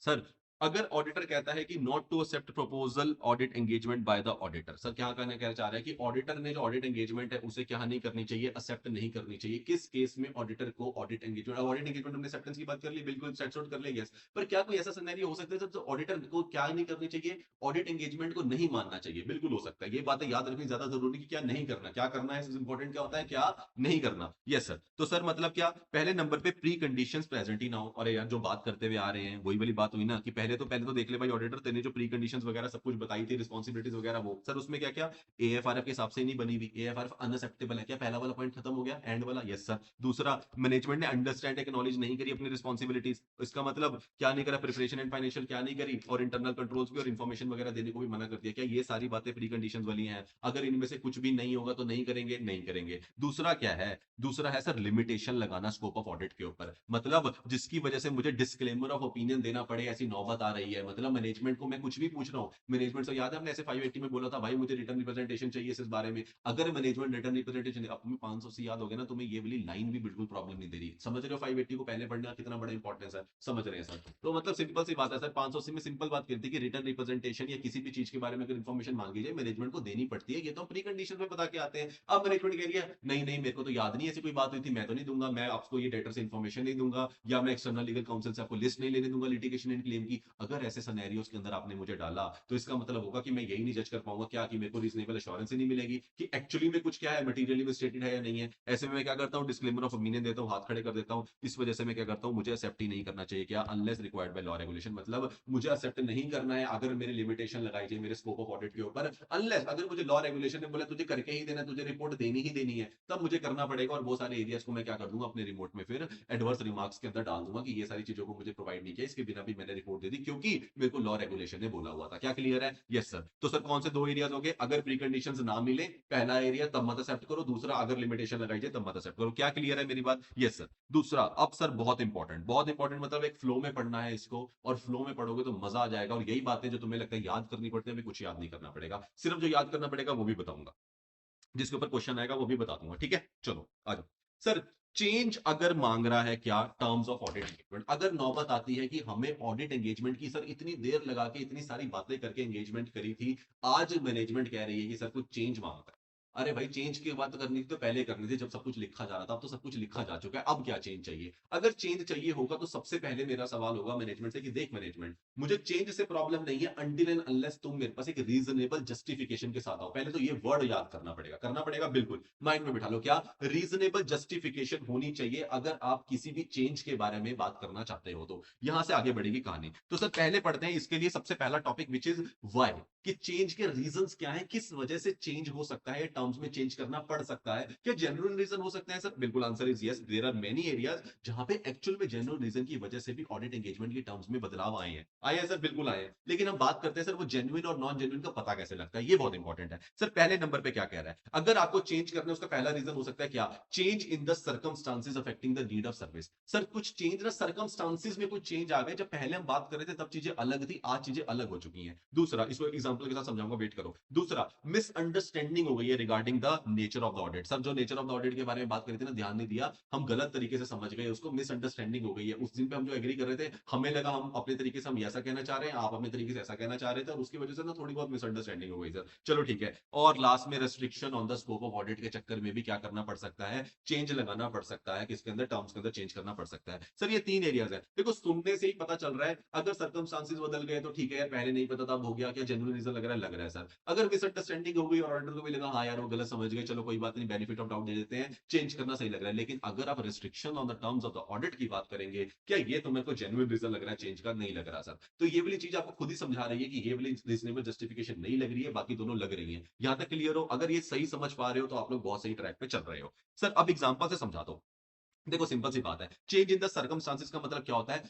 सर अगर ऑडिटर कहता है कि not to accept proposal audit engagement by the auditor, sir क्या कहना क्या चाह रहा है कि ऑडिटर ने जो ऑडिट एंगेजमेंट है उसे क्या नहीं करनी चाहिए, एक्सेप्ट नहीं करनी चाहिए। किस केस में ऑडिटर को ऑडिट एंगेजमेंट हमने एक्सेप्टेंस की बात कर ली, बिल्कुल सेट आउट कर लिया, यस। पर क्या कोई ऐसा सिनेरियो हो सकता है सर जो ऑडिटर को क्या नहीं करनी चाहिए, ऑडिट एंगेजमेंट को नहीं मानना चाहिए? बिल्कुल हो सकता है। ये बातें याद रखनी ज्यादा जरूरी कि क्या नहीं करना, क्या करना है इंपॉर्टेंट, क्या होता है क्या नहीं करना। Yes sir. तो सर मतलब क्या पहले नंबर पे प्री कंडीशंस प्रेजेंट ही ना हो। अरे यार जो बात करते हुए आ रहे हैं वही वाली बात हुई ना कि पहले तो देख ले भाई ऑडिटर, तेने जो प्री कंडीशंस वगैरह सब कुछ बताई थी, रिस्पांसिबिलिटीज वगैरह, वो सर उसमें क्या क्या एएफआरएफ के हिसाब से ही नहीं बनी हुई, एएफआरएफ अनएक्सेप्टेबल है। क्या पहला वाला पॉइंट खत्म हो गया, एंड वाला? Yes sir. दूसरा, मैनेजमेंट ने अंडरस्टैंड एक्नॉलेज नहीं करी अपनी रिस्पांसिबिलिटीज। इसका मतलब क्या नहीं करा, प्रिपरेशन एंड फाइनेंशियल क्या नहीं करी, और इंटरनल कंट्रोल्स भी और इन्फॉर्मेशन वगैरह देने को भी मना कर दिया। क्या ये सारी बातें प्री कंडीशंस वाली हैं? अगर इनमें से कुछ भी नहीं होगा तो नहीं करेंगे, नहीं करेंगे। दूसरा क्या है, दूसरा है सर लिमिटेशन लगाना स्कोप ऑफ ऑडिट के ऊपर। मतलब जिसकी वजह से मुझे डिस्क्लेमर ऑफ ओपिनियन देना पड़े, ऐसी नौबत आ रही है। मतलब मैनेजमेंट को मैं कुछ भी पूछ रहा हूँ, मैनेजमेंट से याद है हमने ऐसे 580 में बोला था भाई मुझे रिटर्न रिप्रेजेंटेशन चाहिए इस बारे में। अगर मैनेजमेंट रिटर्न रिप्रेजेंटेशन, अब तुम्हें 500 से याद हो गया ना, तुम्हें ये वाली लाइन भी बिल्कुल प्रॉब्लम नहीं दे रही। समझ रहे हो 580 को पहले पढ़ना कितना बड़ा इंपॉर्टेंस है? समझ रहे हैं सर? तो मतलब सिंपल सी बात है सर, 580 में सिंपल बात करती है कि रिटर्न रिप्रेजेंटेशन या किसी भी चीज के बारे में अगर इन्फॉर्मेशन मांगी जाए मैनेजमेंट को देनी पड़ती है। ये तो हम प्री कंडीशन में बता के आते हैं। अब मैनेजमेंट कह रही है नहीं नहीं मेरे को तो याद नहीं ऐसी कोई बात हुई थी, मैं तो नहीं दूंगा, मैं आपको ये डेटर से इन्फॉर्मेशन नहीं दूंगा, या मैं एक्सटर्नल लीगल काउंसिल से आपको लिस्ट नहीं लेने दूंगा लिटिगेशन एंड क्लेम की। अगर ऐसे सिनेरियोस के अंदर आपने मुझे डाला तो इसका मतलब होगा कि मैं यही नहीं जज कर पाऊंगा क्या कि मेरे को रीजनेबल एश्योरेंस ही नहीं मिलेगी कि एक्चुअली में कुछ क्या है, मटीरियली में स्टेटेड है या नहीं है। ऐसे में मैं क्या करता हूँ, डिस्क्लेमर ऑफ ओपिनियन देता हूँ, हाथ खड़े कर देता हूँ। इस वजह से मैं क्या करता हूँ, मुझे एक्सेप्ट ही नहीं करना चाहिए क्या, unless required by law regulation. मतलब मुझे एक्सेप्ट नहीं करना है अगर मेरी लिमिटेशन लगाई जाए मेरे स्कोप ऑफ ऑडिट के ऊपर, अनलेस अगर मुझे लॉ रेगुलेशन ने बोला तुझे करके ही देना, तुझे रिपोर्ट देनी ही देनी है, तब मुझे करना पड़ेगा। और वो सारे एरियाज को मैं क्या कर दूंगा अपने रिपोर्ट में फिर एडवर्स रिमार्क्स के अंदर डाल दूंगा कि ये सारी चीजों को मुझे प्रोवाइड नहीं किया, इसके बिना भी मैंने रिपोर्ट दे दी क्योंकि मेरे को लॉ रेगुलेशन ने बोला हुआ था। क्या क्लियर है? Yes sir. तो सर कौन से दो एरियाज हो गए, अगर प्री कंडीशंस ना मिले पहला एरिया तब मत एक्सेप्ट करो, दूसरा अगर लिमिटेशन लगाई जाए तब मत एक्सेप्ट करो। क्या क्लियर है मेरी बात? Yes sir. दूसरा, अब सर बहुत इंपॉर्टेंट मतलब एक फ्लो में पढ़ना है इसको, और फ्लो में पढ़ोगे तो मजा आ जाएगा। और यही बातें जो तुम्हें लगता है याद करनी पड़ती है, अभी कुछ याद नहीं करना पड़ेगा, सिर्फ जो याद करना पड़ेगा वो भी बताऊंगा, जिसके ऊपर क्वेश्चन आएगा वो भी बता दूंगा। ठीक है चलो आ जाओ सर। चेंज अगर मांग रहा है क्या, टर्म्स ऑफ ऑडिट एंगेजमेंट, अगर नौबत आती है कि हमें ऑडिट एंगेजमेंट की सर इतनी देर लगा के इतनी सारी बातें करके एंगेजमेंट करी थी, आज मैनेजमेंट कह रही है कि सर कुछ चेंज मांगता है। अरे भाई चेंज की बात करनी थी तो पहले करनी थी जब सब कुछ लिखा जा रहा था, अब तो सब कुछ लिखा जा चुका है, अब क्या चेंज चाहिए? अगर चेंज चाहिए होगा तो सबसे पहले मेरा सवाल होगा मैनेजमेंट से कि देख मैनेजमेंट, मुझे चेंज से प्रॉब्लम नहीं है अनटिल एंड अनलेस तुम मेरे पास एक रीजनेबल जस्टिफिकेशन के साथ आओ। पहले तो ये वर्ड याद करना पड़ेगा बिल्कुल माइंड में बिठा लो। क्या रीजनेबल जस्टिफिकेशन होनी चाहिए अगर आप किसी भी चेंज के बारे में बात करना चाहते हो, तो यहां से आगे बढ़ेगी कहानी। तो सर पहले पढ़ते हैं इसके लिए सबसे पहला टॉपिक विच इज वाई, कि चेंज के रीजंस क्या है, किस वजह से चेंज हो सकता है, टर्म्स में चेंज करना पड़ सकता है। क्या जेन्युइन रीजन हो सकता है सर? बिल्कुल answer is yes, there are many areas जहां पे एक्चुअल में जेन्युइन रीजन की वजह से भी ऑडिट एंगेजमेंट की टर्म्स में बदलाव आए हैं सर, बिल्कुल आए हैं। लेकिन हम बात करते हैं सर वो जेन्युइन और नॉन जेन्युइन का पता कैसे लगता है, ये बहुत इंपॉर्टेंट है। सर पहले नंबर पे क्या कह रहा है, अगर आपको चेंज करना है उसका पहला रीजन हो सकता है क्या, change in the circumstances affecting the need of service. Sir कुछ चेंज ना सर्कमस्टांसेस में कुछ चेंज आ गए, जब पहले हम बात कर रहे थे तब चीजें अलग थी, आज चीजें अलग हो चुकी हैं। दूसरा, इसको एग्जांपल के साथ समझाऊंगा, वेट करो। दूसरा, मिसअंडरस्टैंडिंग हो गई है regarding the nature of the audit. Sir जो नेचर ऑफ द ऑडिट के बारे में बात करी थी ना, ध्यान नहीं दिया, हम गलत तरीके से समझ गए उसको, मिसअंडरस्टैंडिंग हो गई है। उस दिन पे हम जो एग्री कर रहे थे, हमें लगा हम अपने तरीके से हम ऐसा कहना चाह रहे हैं, आप अपने तरीके से ऐसा कहना चाह रहे थे, और उसकी वजह से ना थोड़ी बहुत मिसअंडरस्टैंडिंग हो गई सर। चलो ठीक है। और लास्ट में restriction on the scope of audit के चक्कर में भी क्या करना पड़ सकता है, चेंज लगाना पड़ सकता है, किसके अंदर, टर्म्स के अंदर चेंज करना पड़ सकता है। सर ये तीन एरियाज है, देखो सुनने से ही पता चल रहा है, अगर सर्कमस्टांसेस बदल गए तो ठीक है यार, पहले नहीं पता था अब हो गया, क्या जेन्युइन रीजन लग रहा है सर। अगर मिसअंडरस्टैंडिंग हो गई और ऑडिटर को भी लगा हाँ यार वो गलत समझ गए, चलो कोई बात नहीं, बेनिफिट ऑफ डाउट दे देते हैं, चेंज करना सही लग रहा है। लेकिन अगर आप restriction on the terms of the audit की बात करेंगे, क्या ये तो मेरे को जेन्युइन रीजन लग रहा है, चेंज का नहीं लग रहा सर। तो ये वाली चीज आपको खुद ही समझा रही है कि ये वाली रीजनेबल जस्टिफिकेशन नहीं लग रही है, बाकी दोनों लग रही है। यहां तक क्लियर हो? अगर ये सही समझ पा रहे हो तो आप लोग बहुत सही ट्रैक पे चल रहे हो। सर अब एग्जांपल से समझा दो। देखो सिंपल सी बात है, चेंज इन द सर्कमस्टांसेस का मतलब क्या होता है।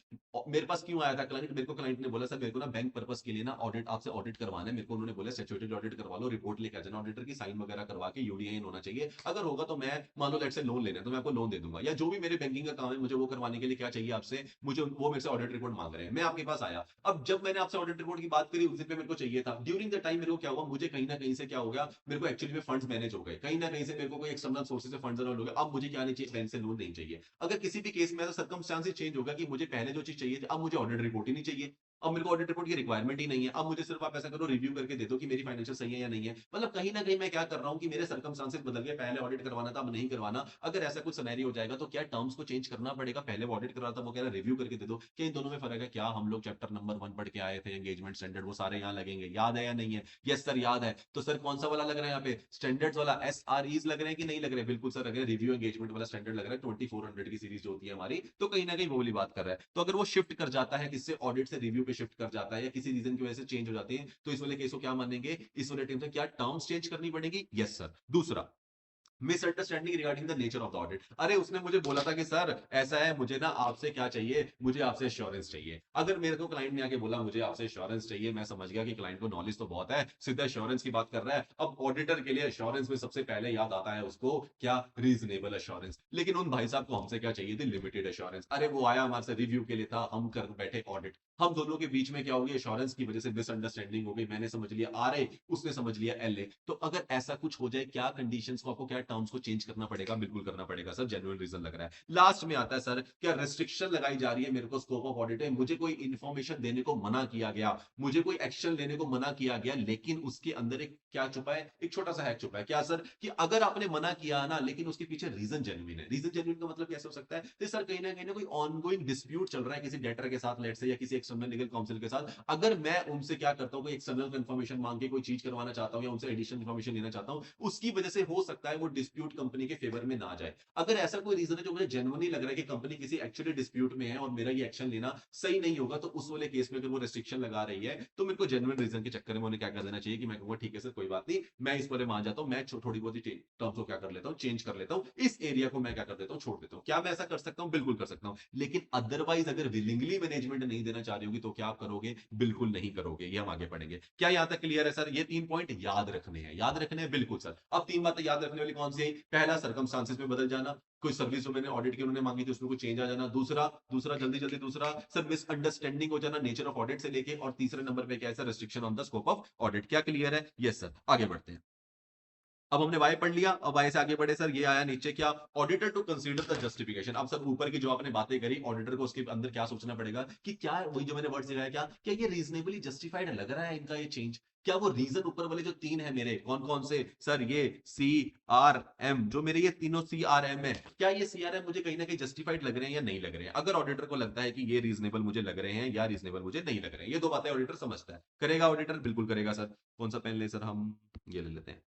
मेरे पास क्यों आया था क्लाइंट, मेरे को क्लाइंट ने बोला सर मेरे को ना बैंक पर्पस के लिए ना ऑडिट आपसे ऑडिट करवाना है, मेरे को उन्होंने बोला स्टैट्यूटरी ऑडिट करवा लो, रिपोर्ट लेके आ जाना, ऑडिटर की साइन वगैरह करवा के यूडीआई होना चाहिए, अगर होगा तो मैं मान लो लेट से लोन लेना है तो मैं आपको लोन दे दूंगा, या जो भी मेरे बैंकिंग का काम है मुझे वो करवाने के लिए क्या चाहिए आपसे, मुझे वो मेरे से ऑडिट रिपोर्ट मांग रहे हैं, मैं आपके पास आया। अब जब मैंने आपसे ऑडिट रिपोर्ट की बात करी उस दिन पे मेरे को चाहिए था, ड्यूरिंग द टाइम मेरे को क्या हुआ, मुझे कहीं ना कहीं से क्या हो गया, मेरे को एक्चुअली में फंड्स मैनेज हो गए, कहीं ना कहीं से मेरे को कोई एक्सटर्नल सोर्सेज से फंड्स हो गए, अब मुझे क्या नहीं चाहिए, बैंक से लोन नहीं चाहिए। चाहिए। अगर किसी भी केस में सर्कमस्टांसेस चेंज होगा कि मुझे पहले जो चीज चाहिए थी, अब मुझे ऑडिट रिपोर्ट ही नहीं चाहिए, अब मेरे को ऑडिट रिपोर्ट की रिक्वायरमेंट ही नहीं है, अब मुझे सिर्फ आप ऐसा करो रिव्यू करके दे दो कि मेरी फाइनेंशियल सही है या नहीं है। मतलब कहीं ना कहीं मैं क्या कर रहा हूँ कि मेरे सर्कमस्टांसेस बदल गए, पहले ऑडिट करवाना था अब नहीं करवाना। अगर ऐसा कुछ सिनेरियो हो जाएगा तो क्या टर्म्स को चेंज करना पड़ेगा, पहले वो ऑडिट करवा था वो कह रहा है रिव्यू करके दे दो, क्या इन दोनों में फर्क है? क्या हम लोग चैप्टर नंबर 1 पढ़ के आए थे एंगेजमेंट स्टैंडर्ड, वो सारे यहाँ लगेंगे, याद है या नहीं है? यस सर याद है। तो सर कौन सा वाला लग रहा है यहाँ पे, स्टैंडर्ड्स वाला एस आर ईज लग रहे हैं कि नहीं लग रहे? बिल्कुल सर लग रहे हैं, रिव्यू एंगेजमेंट वाला स्टैंडर्ड लग रहा है, 2400 की सीरीज जो होती है हमारी, तो कहीं ना कहीं वो वाली बात कर रहा है। तो अगर वो शिफ्ट कर जाता है किससे, ऑडिट से रिव्यू पे शिफ्ट कर जाता है या किसी रीजन की वजह से चेंज हो जाती है, तो इस वाले केस को क्या मानेंगे, इस वाले टीम से क्या टर्म्स चेंज करनी पड़ेगी? Yes sir. दूसरा, misunderstanding regarding the nature of the audit. अरे उसने मुझे बोला था कि सर ऐसा है, मुझे ना आपसे क्या चाहिए, मुझे आपसे एश्योरेंस चाहिए। अगर मेरे को क्लाइंट ने आके बोला मुझे आपसे एश्योरेंस चाहिए, मैं समझ गया कि क्लाइंट को नॉलेज तो बहुत है, सीधा एश्योरेंस की बात कर रहा है। अब ऑडिटर के लिए एश्योरेंस में सबसे पहले याद आता है उसको क्या, रीजनेबल एश्योरेंस। लेकिन उन भाई साहब को हमसे क्या चाहिए थी, लिमिटेड एश्योरेंस। अरे वो आया हमारे से रिव्यू के लिए था, हम कर बैठे ऑडिट, हम दोनों के बीच में क्या होगी, एश्योरेंस की वजह से मिसअंडरस्टैंडिंग हो गई, मैंने समझ लिया आर ए, उसने समझ लिया एल ए। तो अगर ऐसा कुछ हो जाए, क्या कंडीशंस को आपको, क्या टर्म्स को चेंज करना पड़ेगा? बिल्कुल करना पड़ेगा सर, जेन्युइन रीजन लग रहा है। लास्ट में आता है सर, क्या रेस्ट्रिक्शन लगाई जा रही है मेरे को स्कोप ऑफ ऑडिट है, मुझे कोई इंफॉर्मेशन देने को मना किया गया, मुझे कोई एक्शन लेने को मना किया गया, लेकिन उसके अंदर एक क्या छुपा है, एक छोटा सा हैक छुपा है। क्या सर, कि अगर आपने मना किया ना लेकिन उसके पीछे रीजन जेन्युइन है। रीजन जेन्युइन का मतलब कैसे हो सकता है? तो सर कहीं ना कोई ऑनगोइंग डिस्प्यूट चल रहा है किसी डेटर के साथ, लेट से, या किसी एक्सटर्नल लीगल काउंसिल के साथ। अगर मैं उनसे क्या करता हूं, कोई एक्सटर्नल इन्फॉर्मेशन मांग के कोई चीज करवाना चाहता हूं या उनसे एडिशनल इन्फॉर्मेशन लेना चाहता हूं, उसकी वजह से हो सकता है वो डिस्प्यूट कंपनी के फेवर में ना जाए। अगर ऐसा कोई रीजन है जो मुझे जेन्युइनली लग रहा है कि कंपनी किसी एक्चुअली डिस्प्यूट में है और मेरा ये एक्शन लेना सही नहीं होगा, तो उस वाले केस में अगर वो रेस्ट्रिक्शन लगा रही है तो मेरे को जेन्युइन रीजन के चक्कर में उन्हें क्या कर देना चाहिए कि मैं कहूंगा ठीक है सर कोई बात नहीं, मैं इस पर मान जाता हूं, मैं थोड़ी बहुत ही टर्म्स को क्या कर लेता हूं, चेंज कर लेता हूं, इस एरिया को मैं क्या कर देता हूं, छोड़ देता हूं। क्या मैं ऐसा कर सकता हूं? बिल्कुल कर सकता हूं। लेकिन अदरवाइज अगर विलिंगली मैनेजमेंट नहीं देना चाह रही होगी तो क्या आप करोगे? बिल्कुल नहीं करोगे। ये हम आगे पढ़ेंगे। क्या यहां तक क्लियर है सर? ये 3 पॉइंट याद रखने हैं, याद रखने हैं बिल्कुल सर। अब 3 बातें याद रखने वाली कौन सी है? पहला, सर्कमस्टांसेस में बदल जाना, कोई सर्विस जो मैंने ऑडिट की उन्होंने मांगी थी उसमें कोई चेंज आ जाना। दूसरा दूसरा जल्दी जल्दी दूसरा सर, मिसअंडरस्टैंडिंग हो जाना नेचर ऑफ ऑडिट से लेके। और तीसरे नंबर पे क्या है sir? Restriction on the scope of audit. क्या क्लियर है? Yes sir. आगे बढ़ते हैं। अब हमने वाई पढ़ लिया, अब वाई से आगे बढ़े सर। ये आया नीचे क्या, auditor to consider the justification. अब सर ऊपर की जो आपने बातें करी, ऑडिटर को उसके अंदर क्या सोचना पड़ेगा कि क्या वही जो मैंने वर्ड सिखाया, क्या क्या ये रीजनेबली जस्टिफाइड लग रहा है इनका ये चेंज? क्या वो रीजन ऊपर वाले जो 3 है मेरे, कौन कौन से सर? ये सी आर एम, जो मेरे ये तीनों सी आर एम है, क्या ये सी आर एम मुझे कहीं ना कहीं जस्टिफाइड लग रहे हैं या नहीं लग रहे हैं? अगर ऑडिटर को लगता है कि ये रीजनेबल मुझे लग रहे हैं या रीजनेबल मुझे नहीं लग रहे हैं, ये 2 बातें ऑडिटर समझता है। करेगा ऑडिटर? बिल्कुल करेगा सर। कौन सा पेन ले सर? हम ये ले लेते हैं।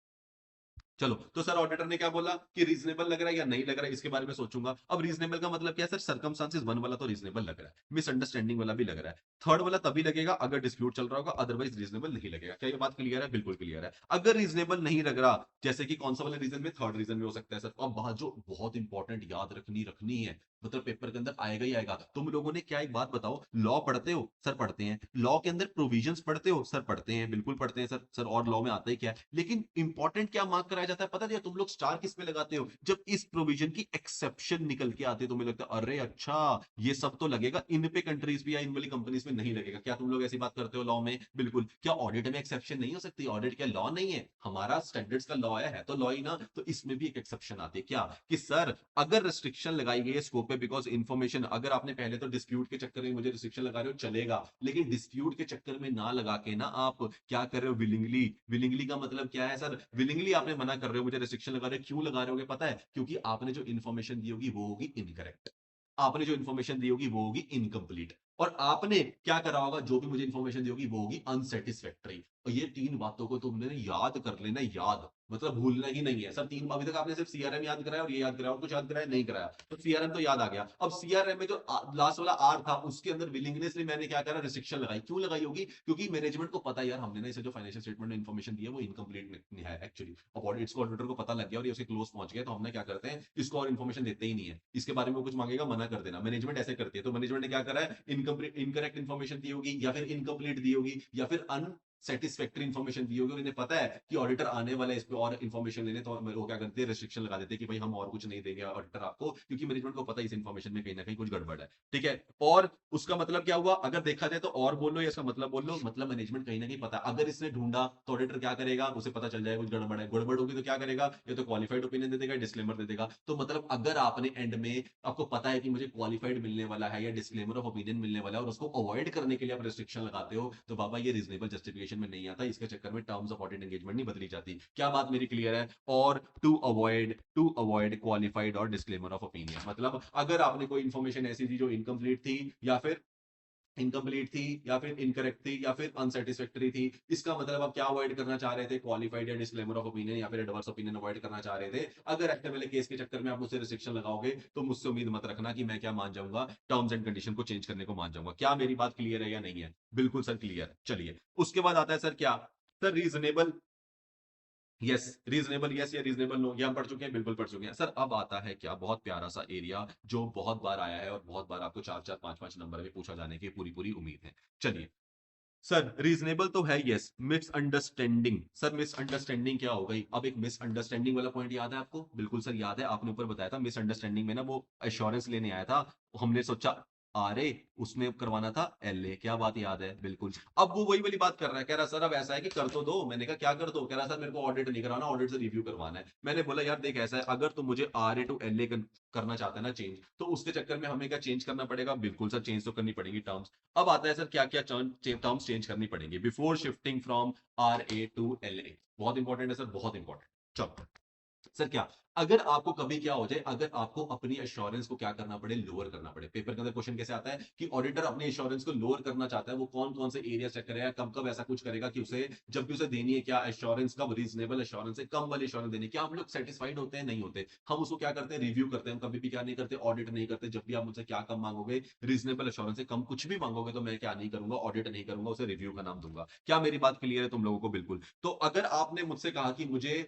चलो, तो सर ऑडिटर ने क्या बोला कि रीजनेबल लग रहा है या नहीं लग रहा है, इसके बारे में सोचूंगा। अब रीजनेबल का मतलब क्या है सर? सर्कमस्टांसेस 1 वाला तो रीजनेबल लग रहा है, मिसअंडरस्टैंडिंग वाला भी लग रहा है, थर्ड वाला तभी लगेगा अगर डिस्प्यूट चल रहा होगा, अदरवाइज रीजनेबल नहीं लगेगा। क्या ये बात क्लियर है? बिल्कुल क्लियर है। अगर रीजनेबल नहीं लग रहा, जैसे कि कौन सा वाले रीजन में, थर्ड रीजन में हो सकता है सर। अब बात जो बहुत इंपॉर्टेंट याद रखनी रखनी है, मतलब पेपर के अंदर आएगा ही आएगा। तुम लोगों ने क्या, एक बात बताओ, लॉ पढ़ते हो सर? पढ़ते हैं। लॉ के अंदर प्रोविजंस पढ़ते हो सर? पढ़ते हैं, बिल्कुल पढ़ते हैं सर। सर और लॉ में आता ही क्या है, लेकिन इंपॉर्टेंट क्या मार्क कराया जाता है पता नहीं? तुम लोग स्टार किस में लगाते हो? जब इस प्रोविजन की एक्सेप्शन निकल के आती है, तुम्हें लगता है अरे अच्छा ये सब तो लगेगा, इन पे कंट्रीज भी या इन वाली कंपनीज में नहीं लगेगा। क्या तुम लोग ऐसी बात करते हो लॉ में? बिल्कुल। क्या ऑडिट में एक्सेप्शन नहीं हो सकती? ऑडिट क्या लॉ नहीं है? हमारा स्टैंडर्ड्स का लॉ है तो लॉ ही ना। तो इसमें भी एक एक्सेप्शन आती है, क्या कि सर अगर रिस्ट्रिक्शन लगाई गई है स्कोप पे बिकॉज इन्फॉर्मेशन, अगर आपने पहले तो डिस्प्यूट के चक्कर में मुझे रिस्ट्रिक्शन लगा रहे हो चलेगा, लेकिन डिस्प्यूट के चक्कर में ना लगा के ना आप क्या कर रहे हो, विलिंगली। विलिंगली का मतलब क्या है सर? विलिंगली आपने मना कर रहे हो, मुझे रिस्ट्रिक्शन लगा रहे हो। क्यों लगा रहे होगे पता है? क्योंकि आपने जो इन्फॉर्मेशन दी होगी वो होगी इनकरेक्ट, आपने जो इन्फॉर्मेशन दी होगी वो होगी इनकम्प्लीट, और आपने क्या करा होगा, जो भी मुझे इन्फॉर्मेशन दी होगी वो होगी अनसेटिस्फैक्टरी। और ये 3 बातों को तुमने याद कर लेना, याद मतलब भूलना ही नहीं है सर। 3 अभी तक आपने सिर्फ सीआरएम याद कराया और ये याद कराया और कुछ याद कराया नहीं कराया, तो सीआरएम तो याद आ गया। अब सीआरएम में जो लास्ट वाला आर था उसके अंदर विलिंगनेसली मैंने क्या करा, रिस्ट्रिक्शन लगाई। क्यों लगाई होगी? क्योंकि मैनेजमेंट को पता है यार हमने ना इसे जो फाइनेंशियल स्टेटमेंट में इन्फॉर्मेशन दी है वो इनकम्प्लीट है एक्चुअली। अब इसको ऑडिटर को पता लग गया और ये उसके क्लोज पहुंच गया, तो हमने क्या करते हैं, इसको और इन्फॉर्मेशन देते ही नहीं है, इसके बारे में कुछ मांगेगा मना कर देना। मैनेजमेंट ऐसे करती है, तो मैनेजमेंट ने क्या करा है, इनकम्प्लीट इनकरेक्ट इन्फॉर्मेशन दी होगी या फिर इनकम्प्लीट दी होगी या फिर सेटिस्फैक्टरी इन्फॉर्मेशन दी होगी और इन्हें पता है कि ऑडिटर आने वाला है इस पे और इन्फॉर्मेशन लेने, तो वो क्या करते हैं, रिस्ट्रिक्शन लगा देते हैं कि भाई हम और कुछ नहीं देंगे ऑडिटर आपको, क्योंकि मैनेजमेंट को पता है इस इन्फॉर्मेशन में कहीं ना कहीं कुछ गड़बड़ है। ठीक है, और उसका मतलब क्या हुआ, अगर देखा जाए तो और बोल लो या इसका मतलब बोल लो, मतलब मैनेजमेंट कहीं ना कहीं पता, अगर इसने ढूंढा तो ऑडिटर क्या करेगा, उसे पता चल जाएगा कुछ गड़बड़ है, गड़बड़ होगी तो क्या करेगा, ये तो क्वालिफाइड ओपिनियन दे देगा, डिस्क्लेमर दे देगा। तो मतलब अगर आपने एंड में आपको पता है कि मुझे क्वालिफाइड मिलने वाला है या डिस्क्लेमर ऑफ ओपिनियन मिलने वाला है और उसको अवॉइड करने के लिए आप रिस्ट्रिक्शन लगाते हो, तो बाबा ये रीजनेबल जस्टिफिकेशन में नहीं आता, इसके चक्कर में टर्म्स ऑफ ऑडिट एंगेजमेंट नहीं बदली जाती। क्या बात मेरी क्लियर है? और टू अवॉइड क्वालिफाइड और डिस्क्लेमर ऑफ ओपिनियन, मतलब अगर आपने कोई इंफॉर्मेशन ऐसी थी जो इनकम्प्लीट थी या फिर इनकरेक्ट थी या फिर अनसेटिस्फैक्टरी थी, इसका मतलब आप क्या अवॉइड करना चाह रहे थे, क्वालिफाइड या डिस्क्लेमर ऑफ ओपिनियन या फिर एडवर्स ओपिनियन अवॉइड करना चाह रहे थे। अगर एक्टिव केस के चक्कर में आप मुझसे रिस्ट्रिक्शन लगाओगे तो मुझसे उम्मीद मत रखना कि मैं क्या मान जाऊंगा, टर्म्स एंड कंडीशन को चेंज करने को मान जाऊंगा। क्या मेरी बात क्लियर है या नहीं है? बिल्कुल सर क्लियर। चलिए, उसके बाद आता है सर क्या, sir reasonable yes, reasonable yes या रीजनेबल नो, ये हम पढ़ चुके हैं, बिल्कुल पढ़ चुके हैं सर। अब आता है क्या, बहुत प्यारा सा एरिया जो बहुत बार आया है और बहुत बार आपको चार चार पांच पांच नंबर में पूछा जाने की पूरी पूरी उम्मीद है। चलिए सर, रीजनेबल तो है यस, मिसअंडरस्टैंडिंग, सर मिसअंडरस्टैंडिंग क्या हो गई? अब एक मिसअंडरस्टैंडिंग वाला पॉइंट याद है आपको? बिल्कुल सर याद है, आपने ऊपर बताया था मिसअंडरस्टैंडिंग में ना वो एश्योरेंस लेने आया था, हमने सोचा आर ए, उसने करवाना था एल ए। क्या बात याद है? बिल्कुल। अब वो वही वाली बात कर रहा है, कह रहा सर अब ऐसा है कि कर तो दो। मैंने कहा क्या कर दो? कह रहा सर मेरे को ऑडिट नहीं कराना, ऑडिट से रिव्यू करवाना है। मैंने बोला यार देख ऐसा है, अगर तुम मुझे R A to L A करना चाहते हैं ना चेंज, तो उसके चक्कर में हमें क्या चेंज करना पड़ेगा? बिल्कुल सर चेंज तो करनी पड़ेगी टर्म्स। अब आता है सर क्या क्या टर्म्स चेंज करनी पड़ेंगी before shifting from R A to L A. बहुत इंपॉर्टेंट है सर, बहुत इंपॉर्टेंट। चलो सर क्या, अगर आपको कभी क्या हो जाए, अगर आपको अपनी एश्योरेंस को क्या करना पड़े, लोअर करना पड़े। पेपर के अंदर क्वेश्चन कैसे आता है कि ऑडिटर अपनी एश्योरेंस को लोअर करना चाहता है, वो कौन कौन से एरिया चेक करेगा, कब कब ऐसा कुछ करेगा कि उसे जब भी उसे देनी है क्या एश्योरेंस, कब रीजनेबल एश्योरेंस है, कम वाली एश्योरेंस देनी है। क्या हम लोग सेटिस्फाइड होते हैं? नहीं होते। हम उसको क्या करते हैं, रिव्यू करते हैं। हम कभी भी क्या नहीं करते, ऑडिट नहीं करते। जब भी आप मुझसे क्या कम मांगोगे, रीजनेबल एश्योरेंस से कम कुछ भी मांगोगे, तो मैं क्या नहीं करूंगा, ऑडिट नहीं करूंगा, उसे रिव्यू का नाम दूंगा। क्या मेरी बात क्लियर है तुम लोगों को? बिल्कुल। तो अगर आपने मुझसे कहा कि मुझे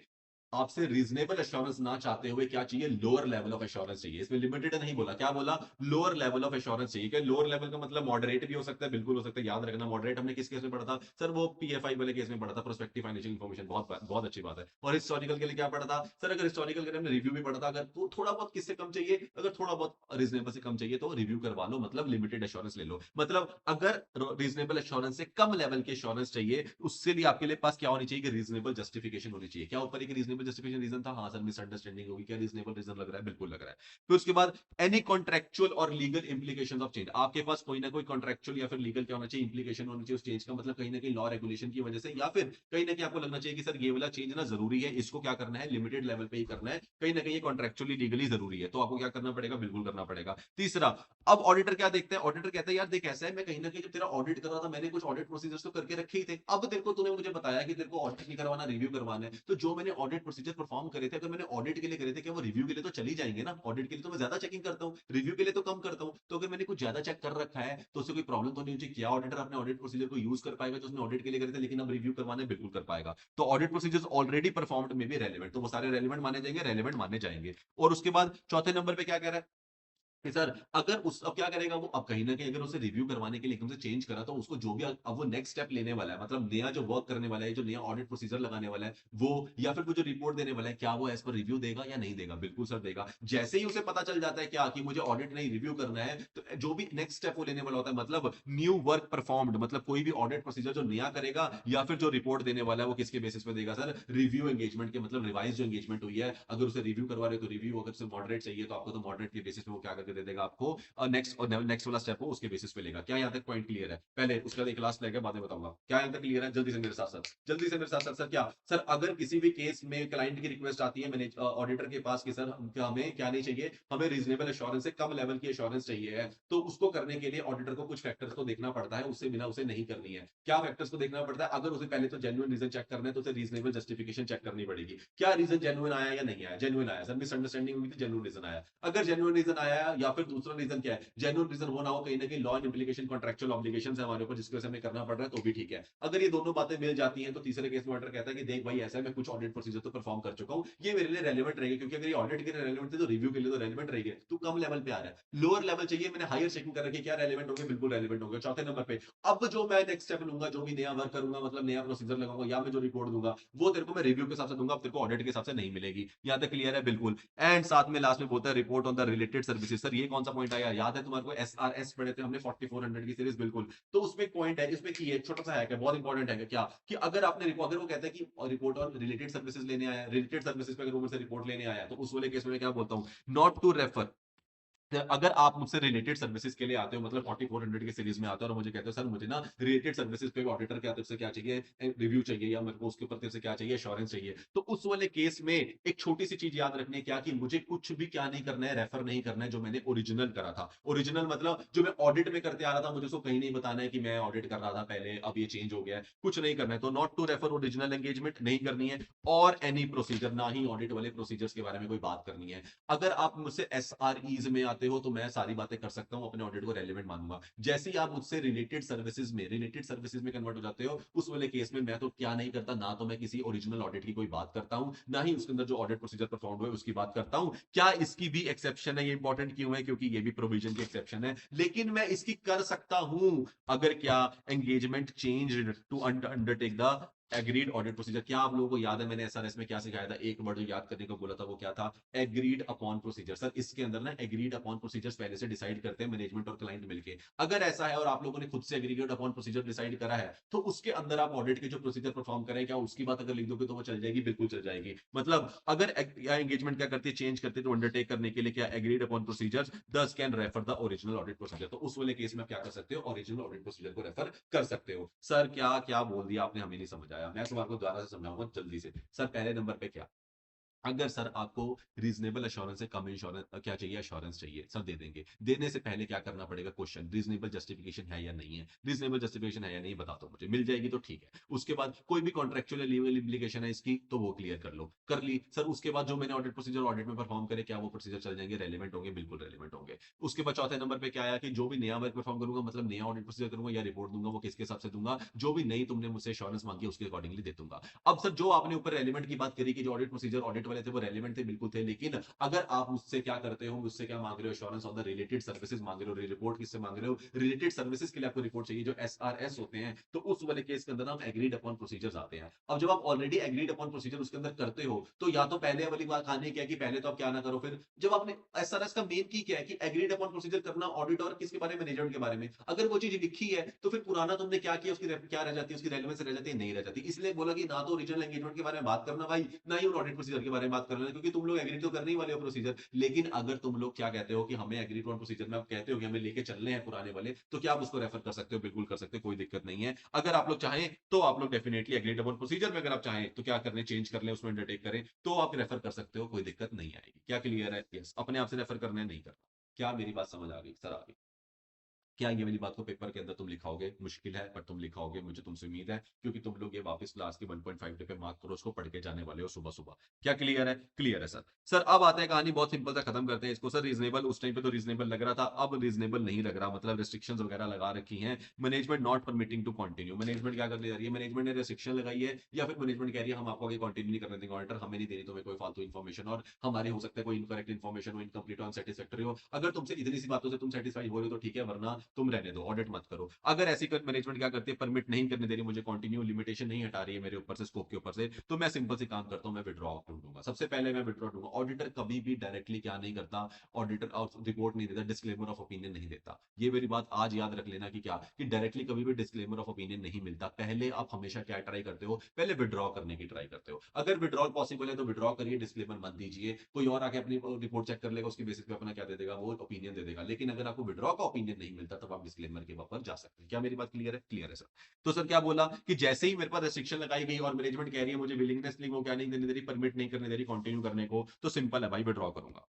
आपसे रीजनेबल एश्योरेंस ना चाहते हुए क्या चाहिए, लोअर लेवल ऑफ एश्योरेंस चाहिए, इसमें लिमिटेड नहीं बोला, क्या बोला, लोअर लेवल ऑफ एश्योरेंस चाहिए। क्या लोअर लेवल का मतलब मॉडरेट भी हो सकता है? बिल्कुल हो सकता है। याद रखना मॉडरेट हमने किस केस में पढ़ा था सर? वो पीएफआई वाले केस में पढ़ा था, प्रोस्पेक्टिव फाइनेंशियल इन्फॉर्मेशन। बहुत बहुत अच्छी बात है। और हिस्टोरिकल के लिए क्या पढ़ा था सर? अगर हिस्टोरिकल के लिए हमने रिव्यू भी पढ़ा था, अगर तो थोड़ा बहुत किससे कम चाहिए, अगर थोड़ा बहुत रीजनेबल से कम चाहिए तो रिव्यू करवा लो, मतलब लिमिटेड एश्योरेंस ले लो। मतलब अगर रीजनेबल एश्योरेंस से कम लेवल की एश्योरेंस चाहिए, उससे लिए आपके लिए पास क्या होनी चाहिए कि रीजनेबल जस्टिफिकेशन होनी चाहिए। क्या ऊपर एक रीजनेबल जस्टिफिकेशन रीजन था? हाँ सर मिसअंडरस्टैंडिंग होगी। क्या रीजनेबल रीजन लग रहा है? बिल्कुल लग रहा है। फिर उसके बाद एनी कॉन्ट्रेक्चुअल और लीगल इंप्लीकेशन ऑफ चेंज, आपके पास कोई ना कोई कॉन्ट्रेक्चुअल या फिर लीगल क्या होना चाहिए, इंप्लीकेशन होनी चाहिए उस चेंज का, मतलब कहीं ना कहीं लॉ रेगुलेशन की वजह से, या फिर कहीं ना कहीं आपको लगना चाहिए कि सर ये वाला चेंज ना जरूरी है, इसको क्या करना है, लिमिटेड लेवल पे ही करना है, कहीं ना कहीं ये कॉन्ट्रेक्चुअली लीगली जरूरी है, तो आपको क्या करना पड़ेगा? बिल्कुल करना पड़ेगा। तीसरा, अब ऑडिटर क्या देखते हैं, ऑडिटर कहता है यार देख ऐसा है, मैं कहीं ना कहीं जब तेरा ऑडिट कर रहा था मैंने कुछ ऑडिट प्रोसीजर्स तो करके रखे ही थे, अब तेरे को तूने मुझे बताया कि तेरे को ऑडिट नहीं करवाना, रिव्यू करवाना है, तो जो मैंने ऑडिट प्रोसीजर परफॉर्म करे थे, अगर मैंने ऑडिट के लिए करे थे, क्या वो रिव्यू के लिए तो चली जाएंगे ना? ऑडिट के लिए तो मैं ज्यादा चेकिंग करता हूँ, रिव्यू के लिए तो कम करता हूँ। तो अगर मैंने कुछ ज्यादा चेक कर रखा है तो उससे कोई प्रॉब्लम तो नहीं होती? क्या ऑडिटर अपने ऑडिट प्रोसीजर को यूज कर पाएगा जो उसने ऑडिट के लिए करे थे, लेकिन अब रिव्यू करवाने बिल्कुल कर पाएगा। तो ऑडिट प्रोसीजर्स ऑलरेडी परफॉर्म्ड में भी रेलिवेंट, तो वो सारे रेलिवेंट माने जाएंगे, रेलिवेंट माने जाएंगे। और उसके बाद चौथे नंबर पे क्या कह रहा है कि सर अगर उस अब क्या करेगा वो, अब कहीं ना कहीं अगर उसे रिव्यू करवाने के लिए एकदम से चेंज करा, तो उसको जो भी अब वो नेक्स्ट स्टेप लेने वाला है, मतलब नया जो वर्क करने वाला है, जो नया ऑडिट प्रोसीजर लगाने वाला है वो, या फिर वो जो रिपोर्ट देने वाला है, क्या वो एज पर रिव्यू देगा या नहीं देगा? बिल्कुल सर देगा। जैसे ही उसे पता चल जाता है क्या कि मुझे ऑडिट नहीं रिव्यू करना है, तो जो भी नेक्स्ट स्टेप वो लेने वाला होता है, मतलब न्यू वर्क परफॉर्म्ड, मतलब कोई भी ऑडिट प्रोसीजर जो नया करेगा या फिर जो रिपोर्ट देने वाला है, वो किसके बेसिस पे देगा सर? रिव्यू एंगेजमेंट के, मतलब रिवाइज जो एंगेजमेंट हुई है, अगर उसे रिव्यू करवा रहे हो तो रिव्यू, अगर उसे मॉडरेट चाहिए तो आपको तो मॉडरेट के बेसिस पे वो क्या करके दे देगा आपको, नेक्स्ट वाला स्टेप हो उसके बेसिस पे लेगा। क्या यहाँ तक पॉइंट क्लियर है? पहले उसका एक लास्ट लेकर बाद में बताऊंगा। क्या यहाँ तक क्लियर है? जल्दी से मेरे साथ सर, जल्दी से मेरे साथ सर। सर क्या सर, अगर किसी भी केस में क्लाइंट की रिक्वेस्ट आती है मैंने ऑडिटर के पास कि सर हमें क्या नहीं चाहिए, हमें रीजनेबल एश्योरेंस से कम लेवल की एश्योरेंस चाहिए है, तो उसको करने के लिए ऑडिटर को कुछ फैक्टर्स को देखना पड़ता है, उससे बिना उसे नहीं करनी है। क्या फैक्टर्स को देखना पड़ता है? अगर उसे पहले तो जेन्युइन रीजन चेक करना है तो उसे रीजनेबल जस्टिफिकेशन चेक करनी पड़ेगी। क्या रीजन जेन्युइन आया या नहीं आया? जेन्युइन आया सर, मिसअंडरस्टैंडिंग हुई थी, जेन्युइन रीजन आया। अगर जेन्युइन रीजन आया या फिर दूसरा रीजन क्या है, जेन्युइन रीजन वो ना हो, कहीं ना कहीं law and implication contractual obligation है हमारे ऊपर जिसकी वजह से हमें करना पड़ रहा है, तो भी ठीक है। अगर ये दोनों बातें मिल जाती हैं तो तीसरे केस में ऑर्डर कहता है कि देख भाई ऐसा है, मैं कुछ ऑडिट प्रोसीजर तो परफॉर्म कर चुका हूँ, ये मेरे लिए रेलिवेंट रहेगी, क्योंकि अगर ये ऑडिट के लिए रेलिवेंट थे तो रिव्यू के लिए तो रेलिवेंट रहेगी। तू कम लेवल पे आ रहा है, लोअर लेवल चाहिए, मैंने हायर चेकिंग कर रखी, क्या रेलिवेंट होंगे, बिल्कुल रेलिवेंट होंगे। चौथे नंबर पे अब जो मैं नेक्स्ट स्टेप लूंगा, जो भी नया वर्क करूंगा, मतलब नया प्रोसीजर लगाऊंगा या मैं जो रिपोर्ट दूंगा, वो तेरे को मैं रिव्यू के हिसाब से दूंगा, अब तेरे को ऑडिट के हिसाब से नहीं मिलेगी। यहाँ तक क्लियर है? बिल्कुल। एंड साथ में लास्ट में बोलता है report on the related services. Sir ये कौन सा पॉइंट आया, याद है तुम्हारे को? SRS पढ़े थे हमने 4400 की सीरीज, बिल्कुल। तो उसमें एक पॉइंट है, इसमें की है छोटा सा है, बहुत इंपॉर्टेंट है क्या, कि अगर आपने रिपोर्ट, अगर वो कहता है कि रिपोर्ट ऑन रिलेटेड सर्विसेज लेने आया, रिलेटेड सर्विसेज पे अगर वो मुझसे रिपोर्ट लेने आया, तो उस वाले केस में मैं क्या बोलता हूँ, नॉट टू रेफर। अगर आप मुझसे रिलेटेड सर्विसेज के लिए आते हो, मतलब 4400 की सीरीज में आते हो और मुझे कहते हो सर मुझे ना रिलेटेड सर्विसेज पे ऑडिटर क्या तेरे से क्या चाहिए, रिव्यू चाहिए, या मेरे को उसके ऊपर तेरे से क्या चाहिए, एश्योरेंस चाहिए, तो उस वाले केस में एक छोटी सी चीज याद रखनी है, क्या कि मुझे कुछ भी क्या नहीं करना है, रेफर नहीं करना है जो मैंने ओरिजिनल करा था। ओरिजिनल मतलब जो मैं ऑडिट में करते आ रहा था, मुझे उसको कहीं नहीं बताना है कि मैं ऑडिट कर रहा था पहले, अब ये चेंज हो गया है, कुछ नहीं करना है। तो not to refer original engagement नहीं करनी है, और एनी प्रोसीजर, ना ही ऑडिट वाले प्रोसीजर्स के बारे में कोई बात करनी है। अगर आप मुझसे SREs में आते हो तो मैं सारी बातें कर सकता हूं, अपने ऑडिट को रेलेवेंट मानूंगा। जैसे ही आप मुझसे रिलेटेड सर्विसेज में कन्वर्ट हो जाते हो, उस वाले केस में मैं तो क्या नहीं करता, ना तो मैं किसी ओरिजिनल ऑडिट की कोई बात करता हूं, ना ही उसके अंदर जो ऑडिट प्रोसीजर परफॉर्म हुए उसकी बात करता हूं। क्या इसकी भी एक्सेप्शन है? ये इंपॉर्टेंट क्यों है? क्योंकि ये भी प्रोविजन की एक्सेप्शन है, लेकिन मैं इसकी कर सकता हूं अगर क्या, engagement change to undertake the agreed audit procedure. क्या आप लोगों को याद है मैंने SRS में क्या सिखाया था? एक वर्ड जो याद करने को बोला था वो क्या था? Agreed upon procedure. सर इसके अंदर ना एग्रीड अपॉन प्रोसीजर्स पहले से डिसाइड करते हैं मैनेजमेंट और क्लाइंट मिलके। अगर ऐसा है और आप लोगों ने खुद से एग्रीड अपॉन प्रोसीजर डिसाइड करा है, तो उसके अंदर आप ऑडिट के जो प्रोसीजर परफॉर्म करें, क्या उसकी बात अगर लिख दोगे तो वो चल जाएगी? बिल्कुल चल जाएगी। मतलब अगर एंगेजमेंट क्या करती है, चेंज करती है, तो अंडरटेक करने के लिए क्या, एग्रीड अपॉन प्रोसीजर्स दस can refer the original audit procedure. तो उस वाले केस में क्या कर सकते हो, ओरिजिनल ऑडिट प्रोसीजर को रेफर कर सकते हो। सर क्या क्या बोल दिया आपने, हमें नहीं समझ आया, मैं तुम्हारे को दोबारा से समझाऊंगा जल्दी से। सर पहले नंबर पे क्या, अगर सर आपको रीजनेबल एश्योरेंस है, कम इंश्योरेंस क्या चाहिए, एश्योरेंस चाहिए, सर दे देंगे। देने से पहले क्या करना पड़ेगा, क्वेश्चन, रीजनेबल जस्टिफिकेशन है या नहीं है? रीजनेबल जस्टिफिकेशन है या नहीं बता दो मुझे, मिल जाएगी तो ठीक है। उसके बाद कोई भी कॉन्ट्रेक्चुअल लीगल इम्प्लीकेशन है इसकी, तो वो क्लियर कर लो, कर ली सर। उसके बाद जो मैंने ऑडिट प्रोसीजर ऑडिट में परफॉर्म करे, क्या वो प्रोसीजर चल जाएंगे, रेलिवेंट होंगे? बिल्कुल रेलिवेंट होंगे। उसके बाद चौथे नंबर पे क्या आया, कि जो भी नया वर्क परफॉर्म करूंगा, मतलब नया ऑडिट प्रोसीजर करूंगा या रिपोर्ट दूंगा, वो किसके हिसाब से दूंगा, जो भी नई तुमने मुझसे एश्योरेंस मांगी उसके अकॉर्डिंगली दे दूंगा। अब सर जो आपने ऊपर रेलिवेंट की बात करी कि जो ऑडिट प्रोसीजर ऑडिट वाले थे वो रेलिवेंट थे, बिल्कुल थे, लेकिन अगर आप मुझसे क्या करते हो, मुझसे क्या मांग रहे हो, assurance on the related services मांग रहे हो, रिपोर्ट किससे मांग रहे हो, रिलेटेड सर्विसेज के लिए आपको रिपोर्ट चाहिए जो SRS होते हैं, तो उस वाले केस के अंदर हम एग्रीड अपॉन प्रोसीजर्स आते हैं। अब जब आप ऑलरेडी एग्रीड अपॉन प्रोसीजर उसके अंदर करते हो, तो या तो पहले वाली बात खाने क्या, कि पहले तो आप क्या ना करो, फिर जब आपने SRS का मेन की क्या है, कि एग्रीड अपॉन प्रोसीजर करना ऑडिट और किसके बारे में, मैनेजमेंट के बारे में। अगर वो चीज लिखी है तो फिर पुराना तुमने क्या किया, उसकी क्या रह जाती है, उसकी रेलेवेंस रह जाती है, नहीं रह जाती। इसलिए बोला कि ना तो ओरिजिनल एंगेजमेंट के बारे में बात करना भाई, ना ही ऑडिट प्रोसीजर के बारे में बात करना, क्योंकि तुम लोग एग्री तो करने ही वाले हो प्रोसीजर। लेकिन अगर तुम लोग क्या कहते हो कि हमें एग्री ऑन प्रोसीजर में, आप कहते हो कि हमें लेके चलने हैं पुराने वाले, तो क्या आप उसको रेफर कर सकते हो? बिल्कुल कर सकते हो, कोई दिक्कत नहीं है। अगर आप लोग चाहें तो आप लोग डेफिनेटली एग्रीड अपॉन प्रोसीजर में, अगर आप चाहें तो क्या करने, चेंज कर लें, उसमें अंडरटेक करें, तो आप रेफर कर सकते हो, कोई दिक्कत नहीं आएगी। क्या क्लियर है? यस, अपने आप से रेफर करना है, नहीं करना। क्या मेरी बात समझ आ गई सर? आ गई? क्या ये वाली बात को पेपर के अंदर तुम लिखाओगे? मुश्किल है पर तुम लिखाओगे, मुझे तुमसे उम्मीद है, क्योंकि तुम लोग ये वापस क्लास के 1.5 पे मार्क करो, उसको पढ़ के जाने वाले हो सुबह सुबह। क्या क्लियर है? क्लियर है सर। सर अब आते हैं, कहानी बहुत सिंपल सा खत्म करते हैं इसको। सर रीजनेबल उस टाइम पे तो रीजनेबल लग रहा था, अब रीजनेबल नहीं लग रहा, मतलब रिस्ट्रिक्शंस वगैरह लगा रखी हैं। Management not permitting to continue. Management क्या करने जा रही है, मैनेजमेंट ने रिस्ट्रिक्शन लगाई है, या फिर मैनेजमेंट कह रही है हम आपको आगे कंटिन्यू नहीं करने देंगे ऑडिटर, हमें नहीं देनी तुम्हें कोई फालतू इन्फॉर्मेशन, और हमारे हो सकता है कोई इनकरेक्ट इन्फॉर्मेशन हो, इनकम्प्लीट हो, अनसेटिस्फैक्टरी हो। अगर तुमसे इतनी सी बातों से तुम सेटिस्फाई हो रहे हो तो ठीक है, वरना तुम रहने दो, ऑडिट मत करो। अगर ऐसी मैनेजमेंट क्या करती है, परमिट नहीं करने दे रही, मुझे कंटिन्यू लिमिटेशन नहीं हटा रही है मेरे ऊपर से, स्कोप के ऊपर से, तो मैं सिंपल से काम करता हूं, मैं विड्रॉ दूंगा। सबसे पहले मैं विड्रॉ दूंगा। ऑडिटर कभी भी डायरेक्टली क्या नहीं करता, ऑडिटर रिपोर्ट नहीं देता, डिस्क्लेमर ऑफ ओपिनियन नहीं देता। ये मेरी बात आज याद रख लेना, कि क्या, कि डायरेक्टली कभी भी डिस्क्लेमर ऑफ ओपिनियन नहीं मिलता। पहले आप हमेशा क्या ट्राई करते हो, पहले विड्रॉ करने की ट्राई करते हो। अगर विड्रॉल पॉसिबल है तो विड्रॉ करिए, डिस्क्लेमर मत दीजिए। कोई और आके अपनी रिपोर्ट चेक कर लेगा, उसके बेसिस पे अपना क्या दे देगा, वो ओपिनियन दे देगा। लेकिन अगर आपको विड्रॉ का ओपिनियन नहीं मिलता, तब आप डिस्क्लेमर के ऊपर जा सकते हैं। क्या मेरी बात क्लियर है? क्लियर है सर। तो सर क्या बोला, कि जैसे ही मेरे पास रेस्ट्रिक्शन लगाई गई और मैनेजमेंट कह रही है मुझे विलिंगनेस नहीं, वो क्या नहीं देने दे रही, परमिट नहीं करने दे रही कंटिन्यू करने को, तो सिंपल है भाई, विड्रॉ करूंगा।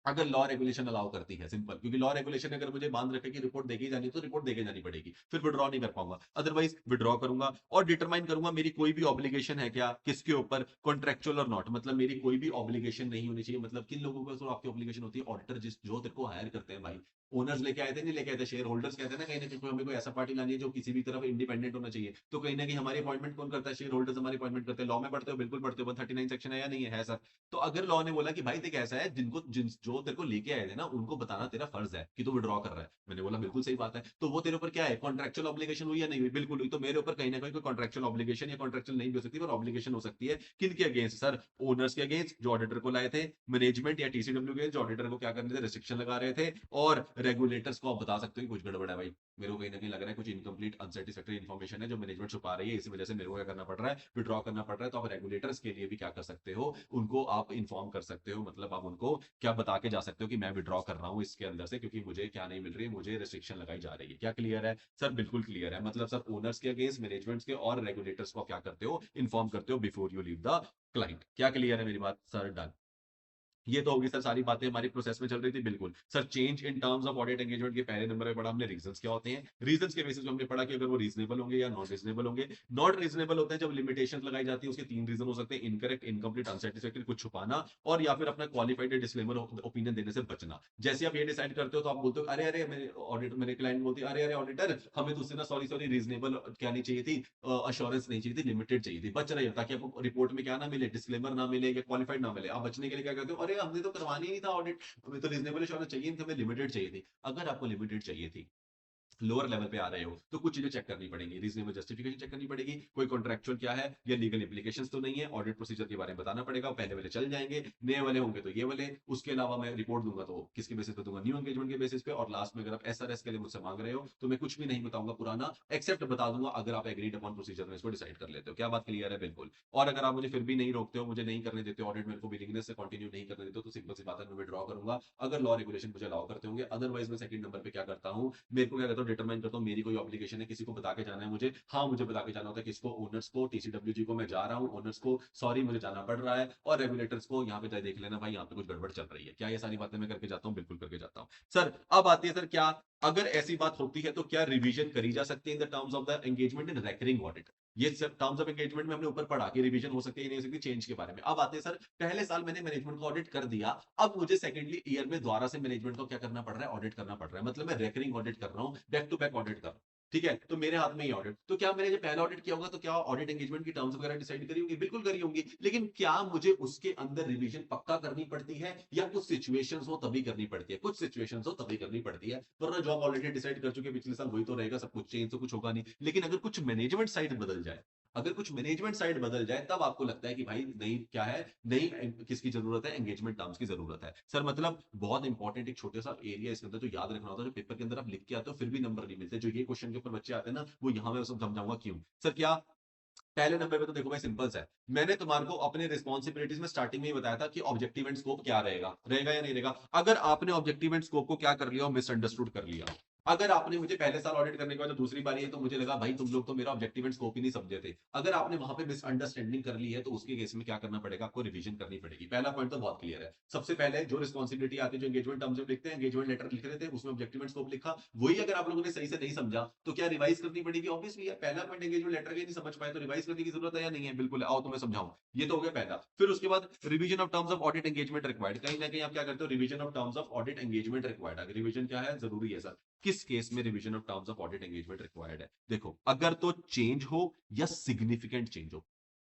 अगर लॉ रेगुलेशन अलाउ करती है, सिंपल, क्योंकि लॉ रेगुलेशन अगर मुझे बांध रखे कि रिपोर्ट देके जानी तो रिपोर्ट देके जानी पड़ेगी, फिर विड्रॉ नहीं कर पाऊंगा, अदरवाइज विड्रॉ करूंगा और डिटरमाइन करूंगा मेरी कोई भी ऑब्लिगेशन है क्या, किसके ऊपर, कॉन्ट्रेक्चुअल और नॉट, मतलब मेरी कोई भी ऑब्लिगेशन नहीं होनी चाहिए। मतलब किन लोगों को आपकी ऑब्लिगेशन होती है, ऑडिटर जिस जो तेरे को हायर करते हैं भाई, ओनर्स लेके आए थे नहीं लेके आए थे, शेयर होल्डर्स कहते हैं ना, कहीं ना कहीं हमें कोई ऐसा पार्टी लानी है जो किसी भी तरफ इंडिपेंडेंट होना चाहिए, तो कहीं ना कहीं हमारी अपॉइंटमेंट कौन करता है, शेयर होल्डर्स हमारी अपॉइंटमेंट करते हैं। लॉ में पढ़ते हो, बिल्कुल पढ़ते हो, 139 सेक्शन है या नहीं है सर। तो अगर लॉ ने बोला कि भाई देख ऐसा है, जिनको जो तेरे को लेके आए थे ना उनको बताना तेरा फर्ज है कि तू विड्रॉ कर रहा है, मैंने बोला बिल्कुल सही बात है। तो वो तेरे ऊपर क्या है, कॉन्ट्रेक्चुअल ऑब्लिगेशन हुई या नहीं हुई, बिल्कुल हुई। तो मेरे ऊपर कहीं ना कहीं कोई कॉन्ट्रेक्चुअल ऑब्लिगेशन या कॉन्ट्रेक्चुअल नहीं भी हो सकती, पर ऑब्लिगेशन हो सकती है। किनके अगेंस्ट सर, ओनर्स के अगेंस्ट जो ऑडिटर को लाए थे, मैनेजमेंट या टीसीडब्ल्यू के जो ऑडिटर को क्या करने थे, रिस्ट्रिक्शन लगा रहे थे, और रेगुलेटर्स को आप बता सकते हो कि कुछ गड़बड़ है भाई, मेरे को कहीं ना कहीं लग रहा है कुछ इनकम्प्लीट अनसेटिस्फैक्टरी इन्फॉर्मेशन है जो मैनेजमेंट छुपा रही है, इसी वजह से मेरे को क्या करना पड़ रहा है, विड्रॉ करना पड़ रहा है। तो आप रेगुलेटर्स के लिए भी क्या कर सकते हो, उनको आप इन्फॉर्म कर सकते हो, मतलब आप उनको क्या बता के जा सकते हो कि मैं विड्रॉ कर रहा हूँ इसके अंदर से, क्योंकि मुझे क्या नहीं मिल रही है, मुझे रिस्ट्रिक्शन लगाई जा रही है। क्या क्लियर है सर? बिल्कुल क्लियर है। मतलब सर ओनर्स के अगेंस्ट, मैनेजमेंट के और रेगुलेटर्स को क्या करते हो, इन्फॉर्म करते हो before you leave the client. क्या क्लियर है मेरी बात सर? डन। ये तो होगी सर, सारी बातें हमारी प्रोसेस में चल रही थी, बिल्कुल sir. Change in terms of audit engagement के पहले नंबर पे पढ़ा हमने रीजंस क्या होते हैं, रीजंस के बेसिस पे हमने पढ़ा कि अगर वो रीजनेबल होंगे या नॉट रीजनेबल होंगे। नॉट रीजनेबल होते हैं जब लिमिटेशन लगाई जाती है, उसके तीन रीजन हो सकते हैं, इनकरेक्ट, इनकम्प्लीट, अनसेटिस्फैक्टरी, कुछ छुपाना, और या फिर अपना क्वालिफाइड डिस्क्लेमर ओपिनियन देने से बचना। जैसे आप ये डिसाइड करते हो तो आप बोलते हो अरे अरे, मेरे ऑडिट, मेरे क्लाइंट बोलती है अरे अरे ऑडिटर, हमें तो उससे ना सॉरी सॉरी रीजनेबल क्या नहीं चाहिए थी, अश्योरेंस नहीं चाहिए थी, लिमिटेड चाहिए थी, बच रही हो ताकि आपको रिपोर्ट में क्या ना मिले, डिस्क्लेमर ना मिले या क्वालिफाइड ना मिले। आप बचने के लिए क्या करते हो, अरे हमने तो करवानी नहीं था ऑडिट, हमें तो रीजनेबल एश्योरेंस चाहिए नहीं थी, हमें लिमिटेड चाहिए थी। अगर आपको लिमिटेड चाहिए थी, लोअर लेवल पे आ रहे हो, तो कुछ चीजें चेक करनी पड़ेंगी, रीजनेबल जस्टिफिकेशन चेक करनी पड़ेगी, कोई कॉन्ट्रेक्चुअल क्या है या लीगल इंप्लीकेशंस तो नहीं है, ऑडिट प्रोसीजर के बारे में बताना पड़ेगा। पहले वाले चल जाएंगे, नए वाले होंगे तो ये वाले। उसके अलावा मैं रिपोर्ट दूंगा तो किसके बेसिस पे दूंगा, न्यू एंगेजमेंट के बेसिस पे। और लास्ट में अगर आप एसआरएस के लिए मुझसे मांग रहे हो तो मैं कुछ भी नहीं बताऊंगा पुराना, एक्सेप्ट बता दूंगा अगर आप एग्रीड अपॉन प्रोसीजर में इसको डिसाइड कर लेते हो। क्या बात क्लियर है? बिल्कुल। और अगर आप मुझे फिर भी नहीं रोकते हो, मुझे नहीं करने देते ऑडिट, मेरे को विलिंगनेस से कंटिन्यू नहीं करने देते हो, तो सिंपल सी बात है, मैं विड्रॉ करूंगा अगर लॉ रेगुलेशन मुझे अलाउ करते होंगे। अदरवाइज मैं सेकंड नंबर पे क्या करता हूँ, मेरे को क्या कहता हूँ, डिटरमाइन करता हूँ मेरी कोई ऑब्लिगेशन है, किसी को बता के जाना है मुझे, हाँ मुझे बता के जाना होता है किसको, ओनर्स को, टीसीडब्ल्यू जी को मैं जा रहा हूँ, ओनर्स को सॉरी मुझे जाना पड़ रहा है, और रेगुलेटर्स को यहाँ पे देख लेना भाई यहाँ पे कुछ गड़बड़ चल रही है। क्या ये सारी बातें मैं करके जाता हूँ? बिल्कुल करके जाता हूँ सर। अब आती है सर, क्या अगर ऐसी बात होती है तो क्या रिवीजन करी जा सकती है in the terms of the engagement in recurring audit? ये सब टर्म्स ऑफ एंगेजमेंट में हमने ऊपर पढ़ा कि रिवीजन हो सकती है नहीं हो सकती, चेंज के बारे में। अब आते हैं सर, पहले साल मैंने मैनेजमेंट को ऑडिट कर दिया, अब मुझे सेकेंडली ईयर में दोबारा से मैनेजमेंट को क्या करना पड़ रहा है, ऑडिट करना पड़ रहा है। मतलब मैं रेकरिंग ऑडिट कर रहा हूँ, बैक टू बैक ऑडिट कर रहा हूँ, ठीक है, तो मेरे हाथ में ही ऑडिट। तो क्या मैंने जब पहला ऑडिट किया होगा तो क्या ऑडिट एंगेजमेंट की टर्म्स वगैरह डिसाइड करी होंगी? बिल्कुल करी होंगी। लेकिन क्या मुझे उसके अंदर रिवीजन पक्का करनी पड़ती है, या कुछ सिचुएशंस हो तभी करनी पड़ती है? कुछ सिचुएशंस हो तभी करनी पड़ती है, वरना जॉब ऑलरेडी डिसाइड कर चुके पिछले साल वही तो रहेगा, सब कुछ चेंज तो कुछ होगा नहीं। लेकिन अगर कुछ मैनेजमेंट साइड बदल जाए, अगर कुछ मैनेजमेंट साइड बदल जाए, तब आपको लगता है कि भाई नहीं, क्या है, नहीं किसकी जरूरत है, एंगेजमेंट टर्म्स की जरूरत है सर। मतलब बहुत इंपॉर्टेंट एक छोटा सा एरिया इसके अंदर जो याद रखना होता है, जो पेपर के अंदर आप लिख के आते हो फिर भी नंबर नहीं मिलते, जो ये क्वेश्चन के ऊपर बच्चे आते हैं ना, वो यहाँ मैं समझाऊंगा क्यों सर। क्या पहले नंबर पे तो देखो भाई सिंपल है, मैंने तुम्हारे को अपने रिस्पॉन्सिबिलिटीज में स्टार्टिंग में ही बताया था कि ऑब्जेक्टिव एंड स्कोप क्या रहेगा, रहेगा या नहीं रहेगा। अगर आपने ऑब्जेक्टिव एंड स्कोप को क्या कर लिया, मिसअंडरस्टूड कर लिया, अगर आपने मुझे पहले साल ऑडिट करने के बाद दूसरी बार ये तो मुझे लगा भाई तुम लोग तो मेरा ऑब्जेक्टिव एंड स्कोप ही नहीं समझे थे, अगर आपने वहां पे मिसअंडरस्टैंडिंग कर ली है तो उसके केस में क्या करना पड़ेगा, आपको रिवीजन करनी पड़ेगी। पहला पॉइंट तो बहुत क्लियर है। सबसे पहले जो रिस्पॉन्सिबिलिटी आती है, जो एंगेजमेंट टर्म्स में लिखते हैं, एंगेजमेंट लेटर लिख रहे थे उसमें ऑब्जेक्टिव एंड स्कोप लिखा, वही अगर आप लोगों ने सही से नहीं समझा तो क्या रिवाइज करनी पड़ेगी? ऑब्वियसली है, पहला पॉइंट एंगेजमेंट लेटर के नहीं समझ पाए तो रिवाइज करने की जरूरत है या नहीं है? बिल्कुल, आओ तो मैं समझाऊं। ये तो हो गया पहला। फिर उसके बाद revision of terms of audit engagement required, कहीं ना कहीं आप क्या करते हो, revision of terms of audit engagement required. Revision क्या है, जरूरी है सर। किस केस में revision of terms of audit engagement required है? देखो, अगर तो चेंज हो या सिग्निफिकेंट चेंज हो।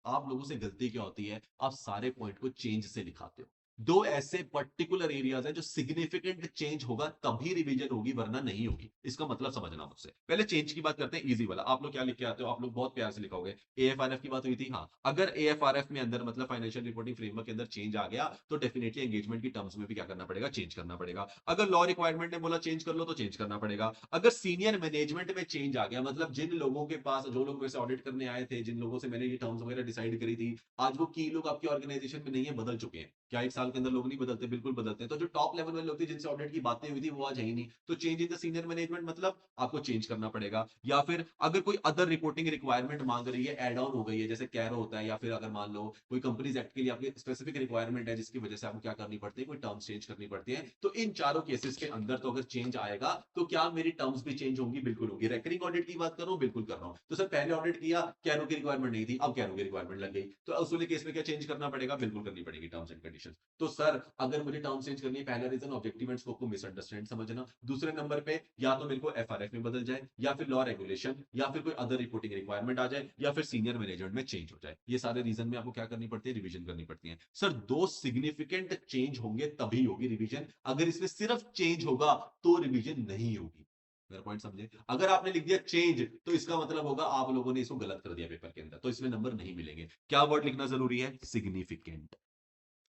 आप लोगों से गलती क्या होती है, आप सारे पॉइंट को चेंज से लिखाते हो। दो ऐसे पर्टिकुलर एरियाज है जो सिग्निफिकेंट चेंज होगा तभी रिवीजन होगी, वरना नहीं होगी। इसका मतलब समझना मुझसे। पहले चेंज की बात करते हैं, इजी वाला। आप लोग क्या लिख के आते हो, आप लोग बहुत प्यार से लिखोगे, एएफआरएफ की बात हुई थी। हाँ, अगर एएफआरएफ में अंदर मतलब फाइनेंशियल रिपोर्टिंग फ्रेमवर्क के अंदर चेंज आ गया तो डेफिनेटली एंगेजमेंट की टर्म्स में भी क्या करना पड़ेगा, चेंज करना पड़ेगा। अगर लॉ रिक्वायरमेंट ने बोला चेंज कर लो तो चेंज करना पड़ेगा। अगर सीनियर मैनेजमेंट में चेंज आ गया, मतलब जिन लोगों के पास, जो लोग वैसे ऑडिट करने आए थे, जिन लोगों से मैंने ये टर्म्स वगैरह डिसाइड करी थी, आज वो की लोग आपकी ऑर्गेनाइजेशन में नहीं है, बदल चुके हैं। क्या एक साल साल के अंदर लोग नहीं बदलते, बिल्कुल बदलते हैं। तो जो टॉप लेवल वाले लोग थे जिनसे ऑडिट की बातें हुई थी वो आज है ही नहीं। तो change in the senior management मतलब आपको चेंज करना पड़ेगा, या फिर अगर कोई अदर रिपोर्टिंग रिक्वायरमेंट मांग रही है, एड ऑन हो गई है, जैसे कैरो होता है, या फिर अगर मान लो कोई कंपनीज एक्ट के लिए आपकी स्पेसिफिक रिक्वायरमेंट है जिसकी वजह से आपको क्या करनी पड़ती है, कोई टर्म्स चेंज करनी पड़ती है, तो इन चारों केसेस के अंदर तो अगर चेंज आएगा तो क्या मेरी टर्म्स भी चेंज होंगी? बिल्कुल होगी। रेकरिंग ऑडिट की बात कर रहा हूं, बिल्कुल कर रहा हूं। तो सर पहले ऑडिट किया, कैरो की रिक्वायरमेंट नहीं थी, अब कैरो की रिक्वायरमेंट लग गई, तो उस वाले केस में क्या चेंज करना पड़ेगा? बिल्कुल करनी पड़ेगी टर्म्स एंड कंडीशन। तो सर अगर मुझे टर्म चेंज करनी है, पहला रीजन ऑब्जेक्टिव एंड स्कोप को मिसअंडरस्टैंड समझना, दूसरे नंबर पे या तो मेरे को एफआरएफ में बदल जाए, या फिर लॉ रेगुलेशन, या फिर कोई अदर रिपोर्टिंग रिक्वायरमेंट आ जाए, या फिर सीनियर मैनेजमेंट में चेंज हो जाए। ये सारे रीजन में आपको क्या करनी पड़ती है? रिवीजन करनी पड़ती है। सर दो सिग्निफिकेंट चेंज होंगे तभी होगी रिवीजन, अगर इसमें सिर्फ चेंज होगा तो रिवीजन नहीं होगी। मेरा पॉइंट समझे? अगर आपने लिख दिया चेंज तो इसका मतलब होगा आप लोगों ने इसको गलत कर दिया पेपर के अंदर, तो इसमें नंबर नहीं मिलेंगे। क्या वर्ड लिखना जरूरी है? सिग्निफिकेंट।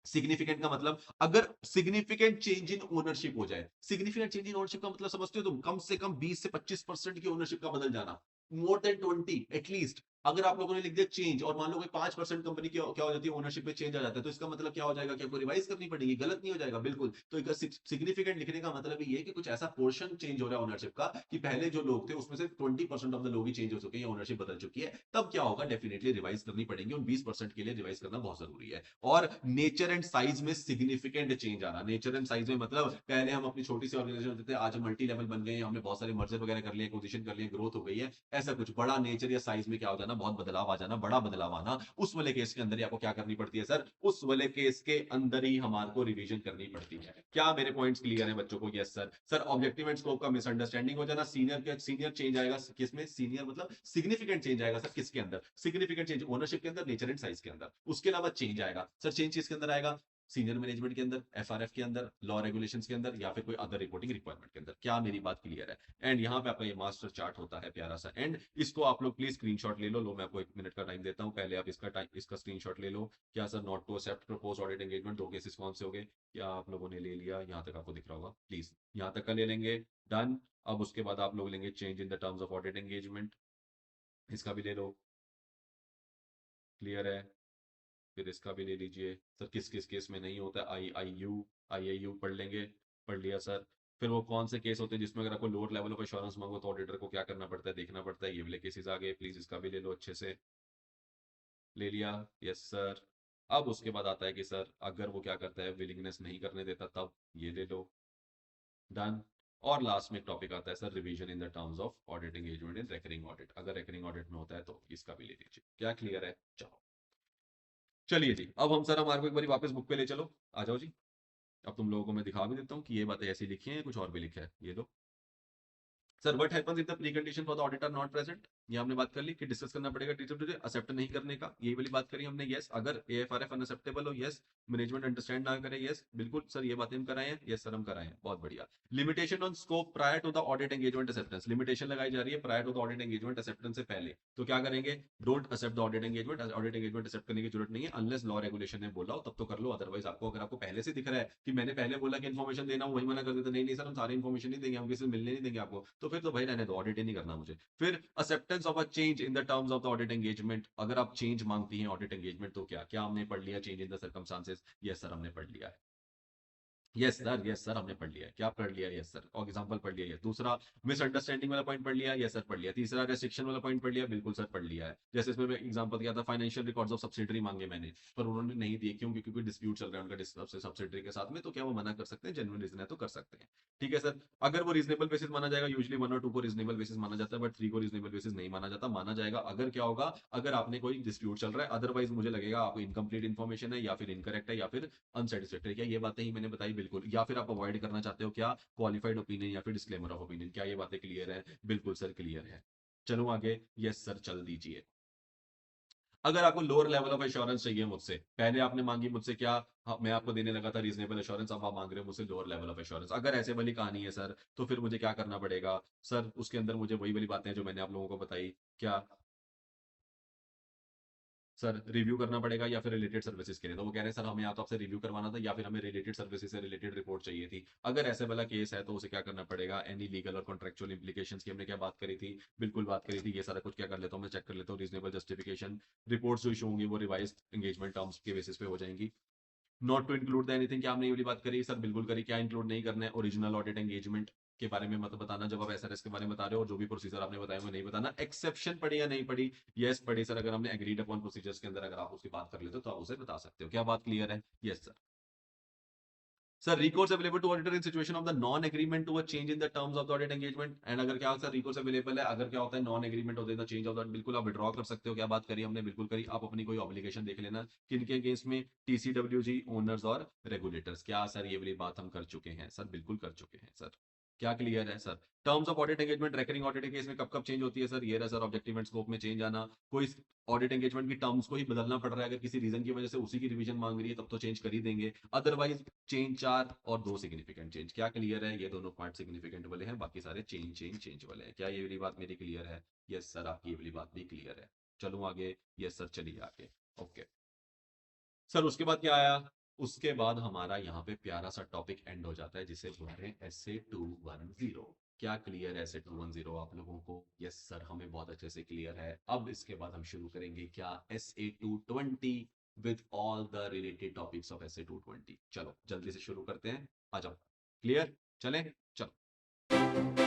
सिग्निफिकेंट का मतलब अगर सिग्निफिकेंट चेंज इन ओनरशिप हो जाए, सिग्निफिकेंट चेंज इन ओनरशिप का मतलब समझते हो तुम? कम से कम 20 से 25% की ओनरशिप का बदल जाना, मोर देन 20 एटलीस्ट। अगर आप लोगों ने लिख दिया चेंज और मान लो कोई 5% कंपनी की क्या हो जाती है, ओनरशिप में चेंज आ जाता है, तो इसका मतलब क्या हो जाएगा? क्या आपको रिवाइज करनी पड़ेगी? गलत नहीं हो जाएगा? बिल्कुल। तो एक सिग्निफिकेंट लिखने का मतलब ये है कि कुछ ऐसा पोर्शन चेंज हो रहा है ओनरशिप का कि पहले जो लोग थे उसमें से 20% ऑफ द लोग ही चेंज हो चुके हैं, ओनरशिप बदल चुकी है, तब क्या होगा? डेफिनेटली रिवाइज करनी पड़ेगी, और 20% के लिए रिवाइज करना बहुत जरूरी है। और नेचर एंड साइज में सिग्निफिकेंट चेंज आ रहा। नेचर एंड साइज में मतलब पहले हम अपनी छोटी सी ऑर्गेनाइजेशन होते थे, आज हम मल्टी लेवल बन गए, हमने बहुत सारे मर्जर वगैरह कर लिए, एक्विजिशन कर लिए, ग्रोथ हो गई है, ऐसा कुछ बड़ा नेचर या साइज में क्या हो जाना, बहुत बदलाव आ जाना, बड़ा बदलाव आना, उस वाले केस के अंदर ही आपको क्या करनी पड़ती है सर? उस वाले केस के अंदर ही हमारे को रिवीजन करनी पड़ती है। क्या मेरे पॉइंट्स क्लियर है बच्चों को? Yes sir. Sir objective and scope का मिसअंडरस्टैंडिंग हो जाना, सीनियर चेंज आएगा किसमें? सीनियर मतलब सिग्निफिकेंट चेंज आएगा सर किसके अंदर? सिग्निफिकेंट चेंज ओनरशिप के अंदर, नेचर एंड साइज के अंदर। उसके अलावा चेंज आएगा सर, चेंज किसके अंदर आएगा? सीनियर मैनेजमेंट के अंदर, एफआरएफ के अंदर, लॉ रेगुलेशंस के अंदर, या फिर कोई अदर रिपोर्टिंग रिक्वायरमेंट के अंदर। क्या मेरी बात क्लियर है? एंड यहाँ पे आपका ये मास्टर चार्ट होता है प्यारा सा, एंड इसको आप लोग प्लीज स्क्रीनशॉट ले लो। मैं आपको 1 मिनट का टाइम देता हूँ, पहले आप इसका टाइम, इसका स्क्रीनशॉट ले लो। क्या sir not to accept propose audit engagement, दो केसेस कौन से हो गए? क्या आप लोगों ने ले लिया? यहाँ तक आपको दिख रहा होगा, प्लीज यहाँ तक का ले लेंगे। डन। अब उसके बाद आप लोग लेंगे change in the terms of audit engagement, इसका भी ले लो। क्लियर है? फिर इसका भी ले लीजिए। सर किस किस केस में नहीं होता? आई आई यू पढ़ लेंगे। पढ़ लिया सर। फिर वो कौन से केस होते हैं जिसमें अगर आपको लोअर लेवल ऑफ एश्योरेंस मांगो तो ऑडिटर को क्या करना पड़ता है, देखना पड़ता है? ये वाले केसेस आ गए, प्लीज इसका भी ले लो अच्छे से। ले लिया? Yes sir. अब उसके बाद आता है कि सर अगर वो क्या करता है, विलिंगनेस नहीं करने देता, तब ये ले लो। डन। और लास्ट में एक टॉपिक आता है sir, revision in the terms of audit engagement in recurring audit, अगर रेकरिंग ऑडिट में होता है तो इसका भी ले लीजिए। क्या क्लियर है? चलो चलिए जी, अब हम सर हमारे को एक बार वापस बुक पे ले चलो। आ जाओ जी। अब तुम लोगों को मैं दिखा भी देता हूँ कि ये बातें ऐसी लिखी हैं, कुछ और भी लिखा है, ये लो। Sir what happens if the precondition for the auditor not present? ये हमने बात कर ली कि डिस्कस करना पड़ेगा टीचर तुझे एक्सेप्ट नहीं करने का, यही वाली बात करी हमने। यस अगर एएफआरएफ अनएक्सेप्टेबल हो, यस मैनेजमेंट अंडरस्टैंड ना करे, यस बिल्कुल सर ये बातें हम कराए हैं, यस सर हम कराए हैं, बहुत बढ़िया। Limitation on scope prior to the audit engagement acceptance, limitation लगाई जा रही है prior to the audit engagement acceptance से पहले। तो क्या करेंगे? Don't accept the audit engagement, audit engagement accept करने की जरूरत नहीं है अनलेस लॉ रेगुलेशन ने बोला हो, तब तो कर लो। अदरवाइज आपको अगर आपको पहले से दिख रहा है कि मैंने पहले बोला कि इन्फॉर्मेशन देना, वही मना कर देते, नहीं नहीं सर हम सारी इन्फॉर्मेशन नहीं देंगे, हम किसी से मिलने नहीं देंगे आपको, तो फिर तो भाई रहने दो, ऑडिट ही नहीं करना मुझे। फिर acceptance of a change in the terms of the audit engagement, अगर आप चेंज मांगती हैं ऑडिट एंगेजमेट तो क्या क्या हमने पढ़ लिया? Change in the circumstances, yes sir हमने पढ़ लिया है। यस सर, यस सर हमने पढ़ लिया है। क्या पढ़ लिया? Yes sir. और एग्जांपल पढ़ लिया है। दूसरा मिसअंडरस्टैंडिंग वाला पॉइंट पढ़ लिया, यस सर पढ़ लिया। तीसरा रेस्ट्रिक्शन वाला पॉइंट पढ़ लिया, बिल्कुल सर पढ़ लिया है। जैसे इसमें मैं एग्जांपल दिया था, फाइनेंशियल रिकॉर्ड्स ऑफ सब्सिडरी मांगे मैंने, पर उन्होंने नहीं दिए, क्यों? क्योंकि डिस्प्यूट चल रहा है उनका सब्सिडरी के साथ में, तो क्या वो मना कर सकते हैं? जेन्युइन रीजन है तो कर सकते हैं। ठीक है सर। अगर वो रीजनेबल बेसिस माना जाएगा, यूजली 1 और 2 को रीजनेबल बेसिस माना जाता है, बट 3 को रीजनेबल बेसिस नहीं माना जाता। माना जाएगा अगर क्या होगा, अगर आपने कोई डिस्प्यूट चल रहा है, अदरवाइज मुझे लगेगा आपको इनकम्प्लीट इन्फॉर्मेशन है, या फिर इनकरेक्ट है, या फिर अनसेटिस्फैक्टरी। क्या ये बातें ही मैंने बताई? बिल्कुल। या फिर आप अवॉइड करना चाहते हो क्या? क्वालिफाइड ओपिनियन या फिर डिस्क्लेमर ऑफ ओपिनियन। क्या ये बातें क्लियर है? बिल्कुल सर क्लियर है। चलो आगे। यस सर चल दीजिए। अगर आपको लोअर लेवल ऑफ एश्योरेंस चाहिए मुझसे, पहले आपने मांगी मुझसे क्या? हाँ, मैं आपको देने लगा था रीजनेबल एश्योरेंस, अब आप मांग रहे हो मुझसे लोअर लेवल ऑफ एश्योरेंस। अगर ऐसे वाली कहानी है सर, तो फिर मुझे क्या करना पड़ेगा सर? उसके अंदर मुझे वही वाली बातें जो मैंने आप लोगों को बताई, क्या सर रिव्यू करना पड़ेगा या फिर रिलेटेड सर्विसेज के लिए? तो वो कह रहे हैं सर हमें या तो आपसे रिव्यू करवाना था, या फिर हमें रिलेटेड सर्विसेज से रिलेटेड रिपोर्ट चाहिए थी। अगर ऐसे वाला केस है तो उसे क्या करना पड़ेगा? एनी लीगल और कॉन्ट्रेक्चुअल इंप्लीकेशंस की हमने क्या बात करी थी? बिल्कुल बात करी थी। ये सारा कुछ क्या कर लेता हूँ मैं, चेक कर लेता हूँ। रीजनेबल जस्टिफिकेशन रिपोर्ट्स जो इशू होंगी वो रिवाइज एंगेजमेंट टर्म्स के बेसिस पे हो जाएंगी। Not to include the anything, क्या हमने ये वाली बात करी सर? बिल्कुल करी। क्या इंक्लूड नहीं करना है? ओरिजिनल ऑडिट एंगेजमेंट के बारे में मत बताना जब आप एसआरएस के बारे में बता रहे हो, और जो भी प्रोसीजर आपने बताया वो नहीं बताना। एक्सेप्शन पड़ी या नहीं पड़ी? यस पड़ी सर। अगर हमने एग्रीड अपॉन प्रोसीजर्स के अंदर अगर आप उसकी बात कर लेते हो तो आप उसे बता सकते हो। क्या बात क्लियर है? Yes sir. Sir recourse available to auditor in situation of the non agreement to a change in the terms of the audit engagement, and अगर क्या सर recourse available है, अगर क्या होता है नॉन एग्रीमेंट होता है द चेंज ऑफ दैट, बिल्कुल आप विड्रॉ कर सकते हो। क्या बात करी हमने? बिल्कुल करी। आप अपनी कोई ऑब्लिगेशन देख लेना किनके अगेंस्ट में, टीसीडब्ल्यूजी, ओनर्स और रेगुलेटर्स। क्या सर ये वाली बात हम कर चुके हैं? सर बिल्कुल कर चुके हैं सर। क्या क्लियर है sir? Terms of audit engagement recurring audit के केस में कब कब चेंज होती है सर? ये रहा सर, ऑब्जेक्टिव एंड स्कोप में चेंज आना। कोई ऑडिट एंगेजमेंट की टर्म्स को ही बदलना पड़ रहा है, अगर किसी रीजन की वजह से उसी की रिवीजन मांग रही है तब तो चेंज कर ही देंगे। अदरवाइज चेंज 4 और 2 सिग्निफिकेंट चेंज। क्या क्लियर है? ये दोनों पार्ट सिग्निफिकेंट वाले हैं, बाकी सारे चेंज चेंज चेंज वाले हैं। क्या ये वाली बात मेरी क्लियर है? यस सर, आपकी ये वाली बात भी क्लियर है। चलूं आगे? यस सर, चलिए आगे। ओके सर, उसके बाद क्या आया? उसके बाद हमारा यहाँ पे प्यारा सा टॉपिक एंड हो जाता है जिसे बोलते हैं SA 210। क्या क्लियर है SA 210 आप लोगों को? यस सर, हमें बहुत अच्छे से क्लियर है। अब इसके बाद हम शुरू करेंगे क्या? SA 220 with all the related topics of SA 220। चलो जल्दी से शुरू करते हैं, आ जाओ। क्लियर? चलें? चलो।